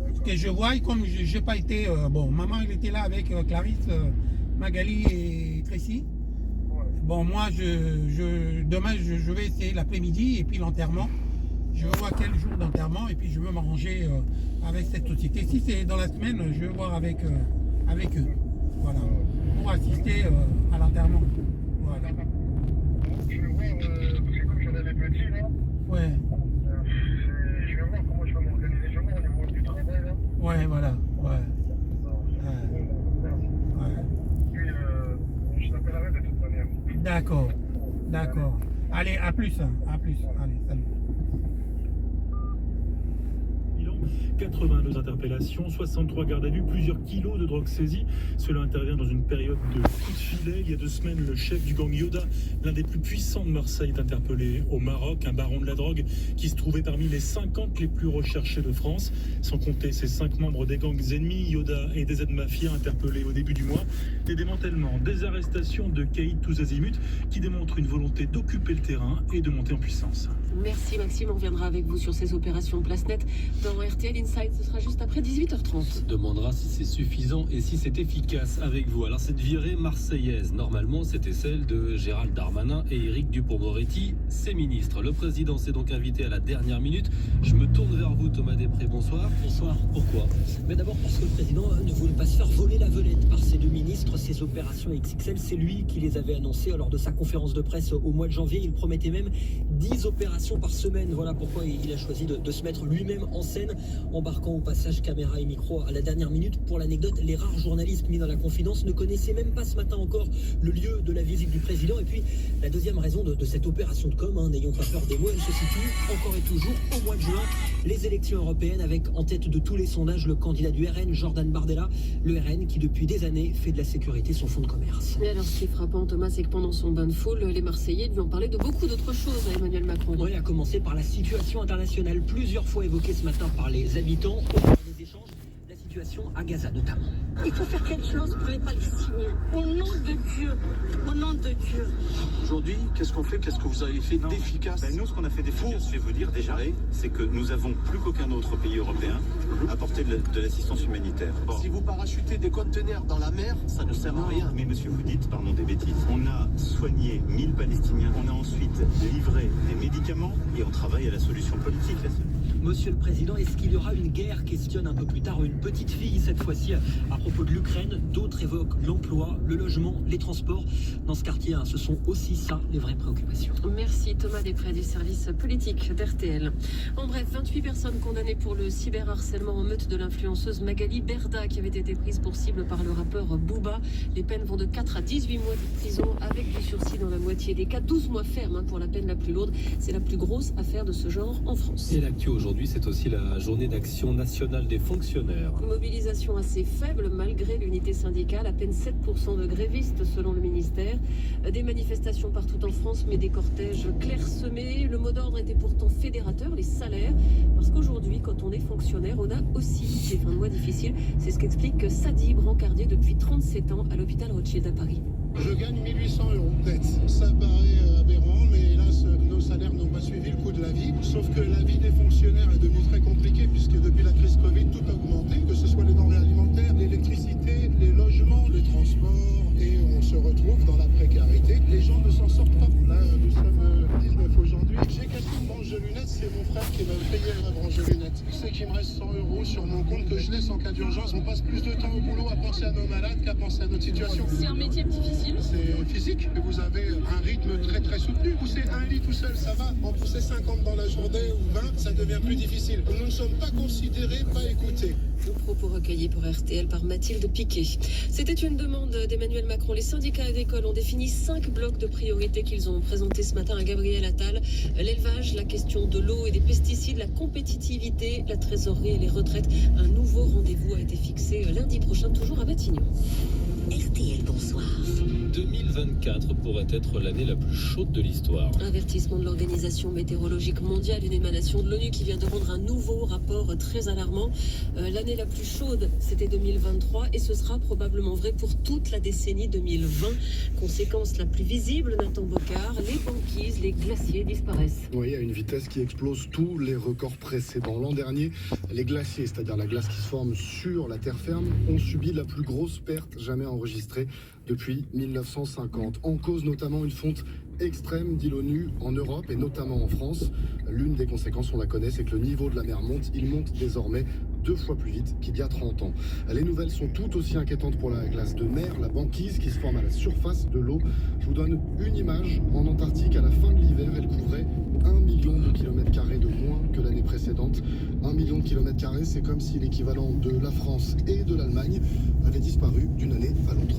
Parce que je vois, comme je n'ai pas été... bon, maman, elle était là avec Clarisse, Magali et Tracy. Bon, moi, demain, je vais essayer l'après-midi et puis l'enterrement. Je vais voir quel jour d'enterrement et puis je veux m'arranger avec cette société. Si c'est dans la semaine, je vais voir avec eux. Voilà. Pour assister à l'enterrement. Voilà.
Je vais voir, parce que comme j'en avais petit là.
Ouais.
Je vais voir comment je vais m'organiser demain au niveau du travail là.
Ouais, voilà. Ouais.
Puis je t'appellerai de toute manière.
D'accord. Allez, à plus. Allez, salut.
82 interpellations, 63 gardes à vue, plusieurs kilos de drogue saisie. Cela intervient dans une période de coup de filet. Il y a 2 semaines, le chef du gang Yoda, l'un des plus puissants de Marseille, est interpellé au Maroc, un baron de la drogue qui se trouvait parmi les 50 les plus recherchés de France. Sans compter ses 5 membres des gangs ennemis, Yoda et des aides-mafias interpellés au début du mois. Des démantèlements, des arrestations de caïds tous azimuts qui démontrent une volonté d'occuper le terrain et de monter en puissance.
Merci Maxime, on reviendra avec vous sur ces opérations Place Net dans RTL Inside. Ce sera juste après 18h30.
On se demandera si c'est suffisant et si c'est efficace avec vous. Alors cette virée marseillaise, normalement c'était celle de Gérald Darmanin et Éric Dupond-Moretti, ses ministres. Le président s'est donc invité à la dernière minute. Je me tourne vers vous Thomas Després, bonsoir.
Bonsoir.
Pourquoi?
Mais d'abord parce que le président ne voulait pas se faire voler la vedette par ses 2 ministres. Ces opérations XXL, c'est lui qui les avait annoncées lors de sa conférence de presse au mois de janvier. Il promettait même 10 opérations par semaine. Voilà pourquoi il a choisi de se mettre lui-même en scène, embarquant au passage caméra et micro à la dernière minute. Pour l'anecdote, les rares journalistes mis dans la confidence ne connaissaient même pas ce matin encore le lieu de la visite du président. Et puis la deuxième raison de cette opération de com, n'ayons pas peur des mots, elle se situe encore et toujours au mois de juin, les élections européennes, avec en tête de tous les sondages le candidat du RN, Jordan Bardella, le RN qui depuis des années fait de la sécurité son fonds de commerce.
Et alors ce qui est frappant Thomas, c'est que pendant son bain de foule, les Marseillais lui ont parlé de beaucoup d'autres choses à Emmanuel Macron.
Oui, à commencer par la situation internationale, plusieurs fois évoquée ce matin par les habitants au cours des échanges, la situation à Gaza notamment.
Il faut faire quelque chose pour les Palestiniens. Au nom de Dieu. Au nom de Dieu.
Aujourd'hui, qu'est-ce qu'on fait? Qu'est-ce que vous avez fait d'efficace?
Nous, ce qu'on a fait d'efficace, je vais vous dire déjà, c'est que nous avons plus qu'aucun autre pays européen apporté de l'assistance humanitaire. Bon.
Si vous parachutez des conteneurs dans la mer, ça ne sert à rien.
Mais monsieur, vous dites, pardon, des bêtises. On a soigné 1000 Palestiniens, on a ensuite livré des médicaments et on travaille à la solution politique.
Monsieur le Président, est-ce qu'il y aura une guerre? Questionne un peu plus tard une petite fille, cette fois-ci à propos de l'Ukraine. D'autres évoquent l'emploi, le logement, les transports. Dans ce quartier, ce sont aussi ça les vraies préoccupations.
Merci Thomas Després du service politique d'RTL. En bref, 28 personnes condamnées pour le cyberharcèlement en meute de l'influenceuse Magali Berda qui avait été prise pour cible par le rappeur Booba. Les peines vont de 4 à 18 mois de prison avec du sursis dans la moitié des cas. 12 mois ferme pour la peine la plus lourde. C'est la plus grosse affaire de ce genre en France.
Et l'actu aujourd'hui, c'est aussi la journée d'action nationale des fonctionnaires.
Mobilisation assez faible malgré l'unité syndicale, à peine 7% de grévistes selon le ministère. Des manifestations partout en France, mais des cortèges clairsemés. Le mot d'ordre était pourtant fédérateur, les salaires. Parce qu'aujourd'hui, quand on est fonctionnaire, on a aussi des fins de mois difficiles. C'est ce qu'explique Sadi, brancardier depuis 37 ans à l'hôpital Rothschild à Paris.
Je gagne 1 800 € net. Ça paraît aberrant, mais hélas, nos salaires n'ont pas suivi le coût de la vie. Sauf que la vie des fonctionnaires est devenue très compliquée, puisque depuis la crise Covid, tout a augmenté, que ce soit les denrées alimentaires, l'électricité, les logements, les transports, et on se retrouve dans la précarité. Les gens ne s'en sortent pas. Là, nous sommes 19 aujourd'hui. J'ai cassé une branche de lunettes, c'est mon frère qui m'a payé la branche de lunettes. C'est qu'il me reste 100 € sur mon compte que je laisse en cas d'urgence. On passe plus de temps au boulot à penser à nos malades qu'à penser à notre situation.
C'est un métier difficile.
C'est physique, et vous avez un rythme très très soutenu. Pousser un lit tout seul, ça va. En pousser 50 dans la journée ou 20, ça devient plus difficile. Nous ne sommes pas considérés, pas écoutés.
Nos propos recueillis pour RTL par Mathilde Piquet. C'était une demande d'Emmanuel Macron. Les syndicats agricoles ont défini 5 blocs de priorités qu'ils ont présentés ce matin à Gabriel Attal. L'élevage, la question de l'eau et des pesticides, la compétitivité, la trésorerie et les retraites. Un nouveau rendez-vous a été fixé lundi prochain, toujours à Matignon.
RTL, bonsoir.
2024 pourrait être l'année la plus chaude de l'histoire.
Avertissement de l'Organisation météorologique mondiale, une émanation de l'ONU qui vient de rendre un nouveau rapport très alarmant. L'année la plus chaude, c'était 2023 et ce sera probablement vrai pour toute la décennie 2020. Conséquence la plus visible, Nathan Bocard, les banquises, les glaciers disparaissent.
Oui, à une vitesse qui explose tous les records précédents. L'an dernier, les glaciers, c'est-à-dire la glace qui se forme sur la terre ferme, ont subi la plus grosse perte jamais enregistrée depuis 1950. En cause notamment une fonte extrême, dit l'ONU, en Europe et notamment en France. L'une des conséquences, on la connaît, c'est que le niveau de la mer monte. Il monte désormais 2 fois plus vite qu'il y a 30 ans. Les nouvelles sont tout aussi inquiétantes pour la glace de mer, la banquise qui se forme à la surface de l'eau. Je vous donne une image. En Antarctique, à la fin de l'hiver, elle couvrait 1 million de kilomètres carrés de moins que l'année précédente. 1 million de kilomètres carrés, c'est comme si l'équivalent de la France et de l'Allemagne avait disparu d'une année à l'autre.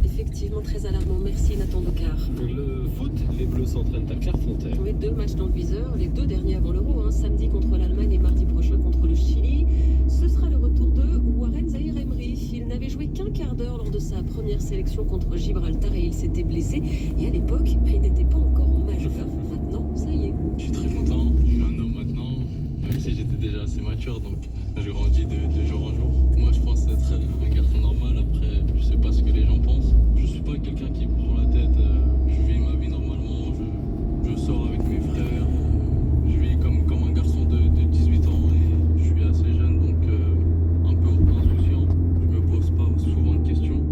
Effectivement très alarmant. Merci Nathan Docard.
Le foot, les Bleus s'entraînent à Clairefontaine.
Oui, 2 matchs dans le viseur, les 2 derniers avant l'Euro, samedi contre l'Allemagne et mardi prochain contre le Chili. Ce sera le retour de Warren Zaïre-Emery. Il n'avait joué qu'un quart d'heure lors de sa première sélection contre Gibraltar et il s'était blessé. Et à l'époque, il n'était pas encore majeur. Maintenant, ça y est.
Je suis très content, je suis un homme maintenant, même si j'étais déjà assez mature, donc je grandis de jour en jour. Moi je pense être un garçon normal, après je sais pas ce que les gens pensent. Je suis pas quelqu'un qui prend la tête, je vis ma vie normalement, je sors avec mes frères, je vis comme un garçon de 18 ans et je suis assez jeune, donc un peu insouciant. Je me pose pas souvent de questions,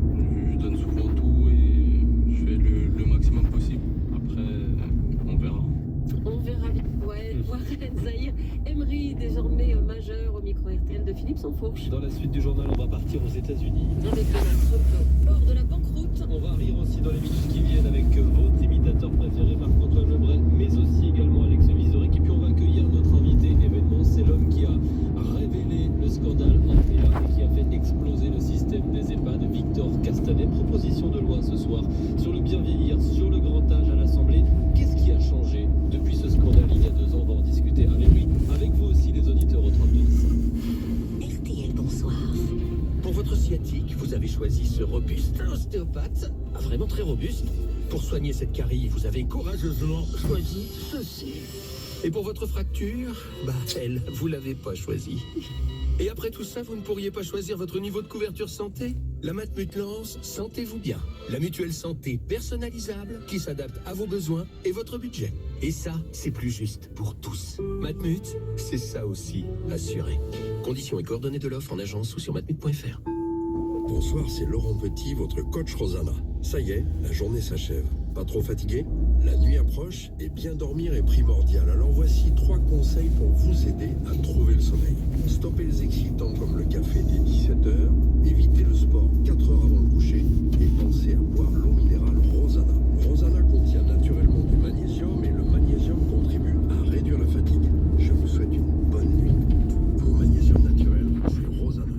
je donne souvent tout et je fais le maximum possible. Après on verra.
On verra bien. Ouais, Warren Zaïre-Emery, désormais majeur au micro RTL de Philippe Sansfourche.
Dans la suite du journal, on va partir aux États-Unis.
Avec Donald Trump hors de la banqueroute.
On va rire aussi dans les minutes qui viennent avec votre imitateur préféré Marc-Antoine Lebray, mais aussi également Alex Vizorek. Et puis on va accueillir notre invité événement. C'est l'homme qui a révélé le scandale Orpea et qui a fait exploser le système des EHPAD. Victor Castanet, proposition de loi ce soir sur le bien vieillir, sur le grand âge à l'Assemblée. Qu'est-ce qui a changé depuis ce scandale il y a 2 ans? On va en discuter avec lui, avec vous aussi les auditeurs au 3210.
RTL, bonsoir.
Pour votre sciatique, vous avez choisi ce robuste ostéopathe, vraiment très robuste. Pour soigner cette carie, vous avez courageusement choisi ceci. Et pour votre fracture, elle, vous l'avez pas choisie. Et après tout ça, vous ne pourriez pas choisir votre niveau de couverture santé? La Matmut lance Sentez-vous bien. La mutuelle santé personnalisable qui s'adapte à vos besoins et votre budget. Et ça, c'est plus juste pour tous. Matmut, c'est ça aussi, assuré. Conditions et coordonnées de l'offre en agence ou sur matmut.fr.
Bonsoir, c'est Laurent Petit, votre coach Rosanna. Ça y est, la journée s'achève. Pas trop fatigué? La nuit approche et bien dormir est primordial. Alors voici 3 conseils pour vous aider à trouver le sommeil. Stoppez les excitants comme le café dès 17h, évitez le sport 4 heures avant le coucher et pensez à boire l'eau minérale Rosanna. Rosanna contient naturellement du magnésium et le magnésium contribue à réduire la fatigue. Je vous souhaite une bonne nuit. Pour magnésium naturel, c'est Rosanna.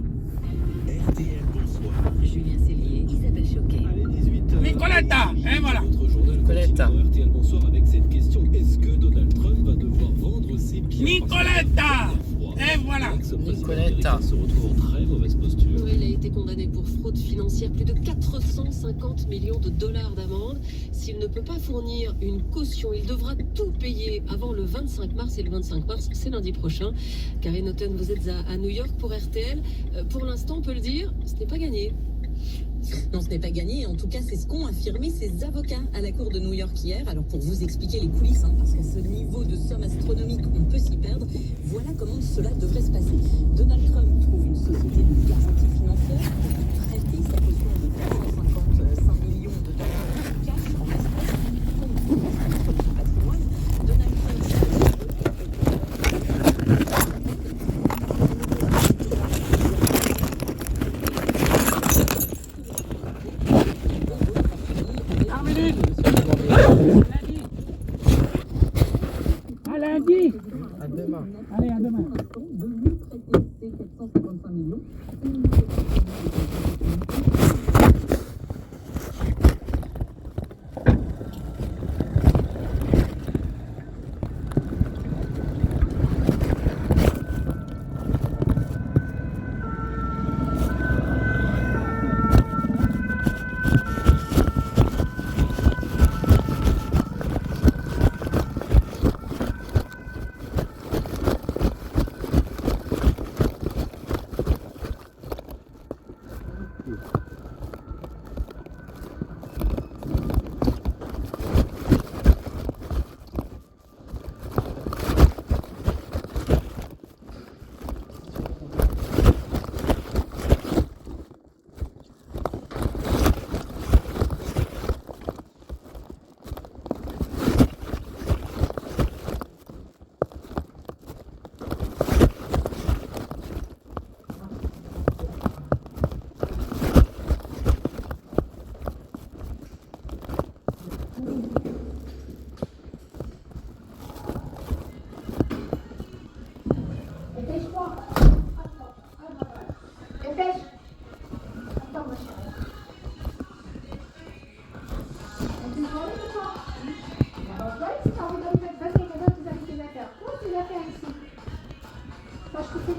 RTL, bonsoir.
Julien Cellier, Isabelle Choquet.
Allez, 18h.
Nicoletta, voilà.
Votre journal
Nicoletta.
continue dans RTL Bonsoir avec cette question. Est-ce que Donald Trump va devoir vendre ses biens?
Nicoletta. Et voilà.
Ce président
Nicoletta.
américain se retrouve en très mauvaise posture.
Oui, il a été condamné pour fraude financière, plus de 450 millions de dollars d'amende. S'il ne peut pas fournir une caution, il devra tout payer avant le 25 mars. Et le 25 mars, c'est lundi prochain. Karine Houghton, vous êtes à New York pour RTL. Pour l'instant, on peut le dire, ce n'est pas gagné.
Non, ce n'est pas gagné. En tout cas, c'est ce qu'ont affirmé ses avocats à la cour de New York hier. Alors, pour vous expliquer les coulisses, parce qu'à ce niveau de somme astronomique, on peut s'y perdre, voilà comment cela devrait se passer. Donald Trump trouve une société de garantie financière pour prêter sa caution de 455 millions de dollars en cash, en espèces, contre son patrimoine. Donald
À lundi.
À demain.
Allez, à demain.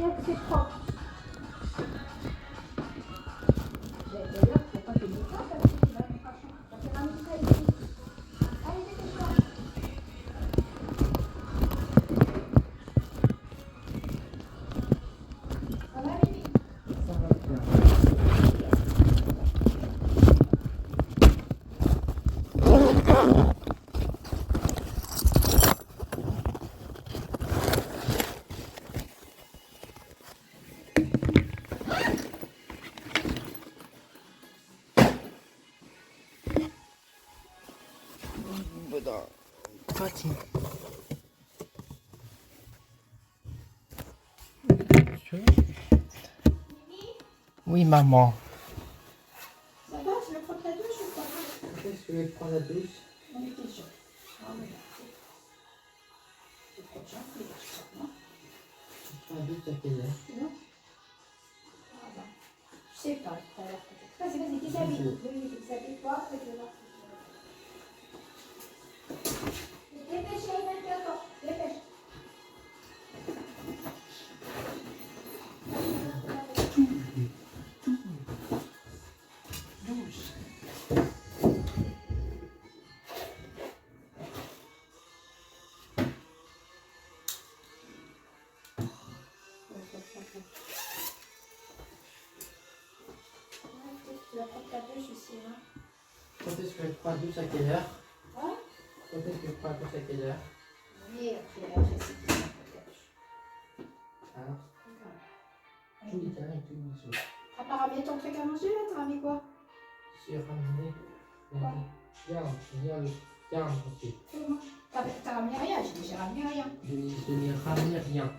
dire que c'est propre. D'ailleurs, il faut pas que du temps, parce que ça fait ramener ça ici. Allez, dépêche-toi. Ça va, Bibi? Ça va bien.
Fatih. Oui, maman.
Ça va, tu veux prendre ta douche ou pas?
Qu'est-ce que tu veux prendre la douche?
On était sûr. Ah oui, c'est trop de gens, mais je non?
Tu prends la douche à quelle heure?
Non? Ah bah, je sais pas, tout à l'heure peut-être. Vas-y, vas-y, déshabille. Oui, déshabille-toi, fais-le. Dépêche, attends, dépêche. Tu vas prendre ta douche aussi, hein?
Quand est-ce que tu prends la douche à quelle heure?
Hein?
Quand est-ce que tu prends la douche à quelle heure?
Oui, après c'est qui ça, peut-être.
Alors? Tu me dis rien, tu me dis.
T'as pas ramené ton truc à manger là? T'as ramené quoi?
J'ai ramené. Viens,
T'as ramené rien, j'ai ramené rien.
Je n'ai ramené rien.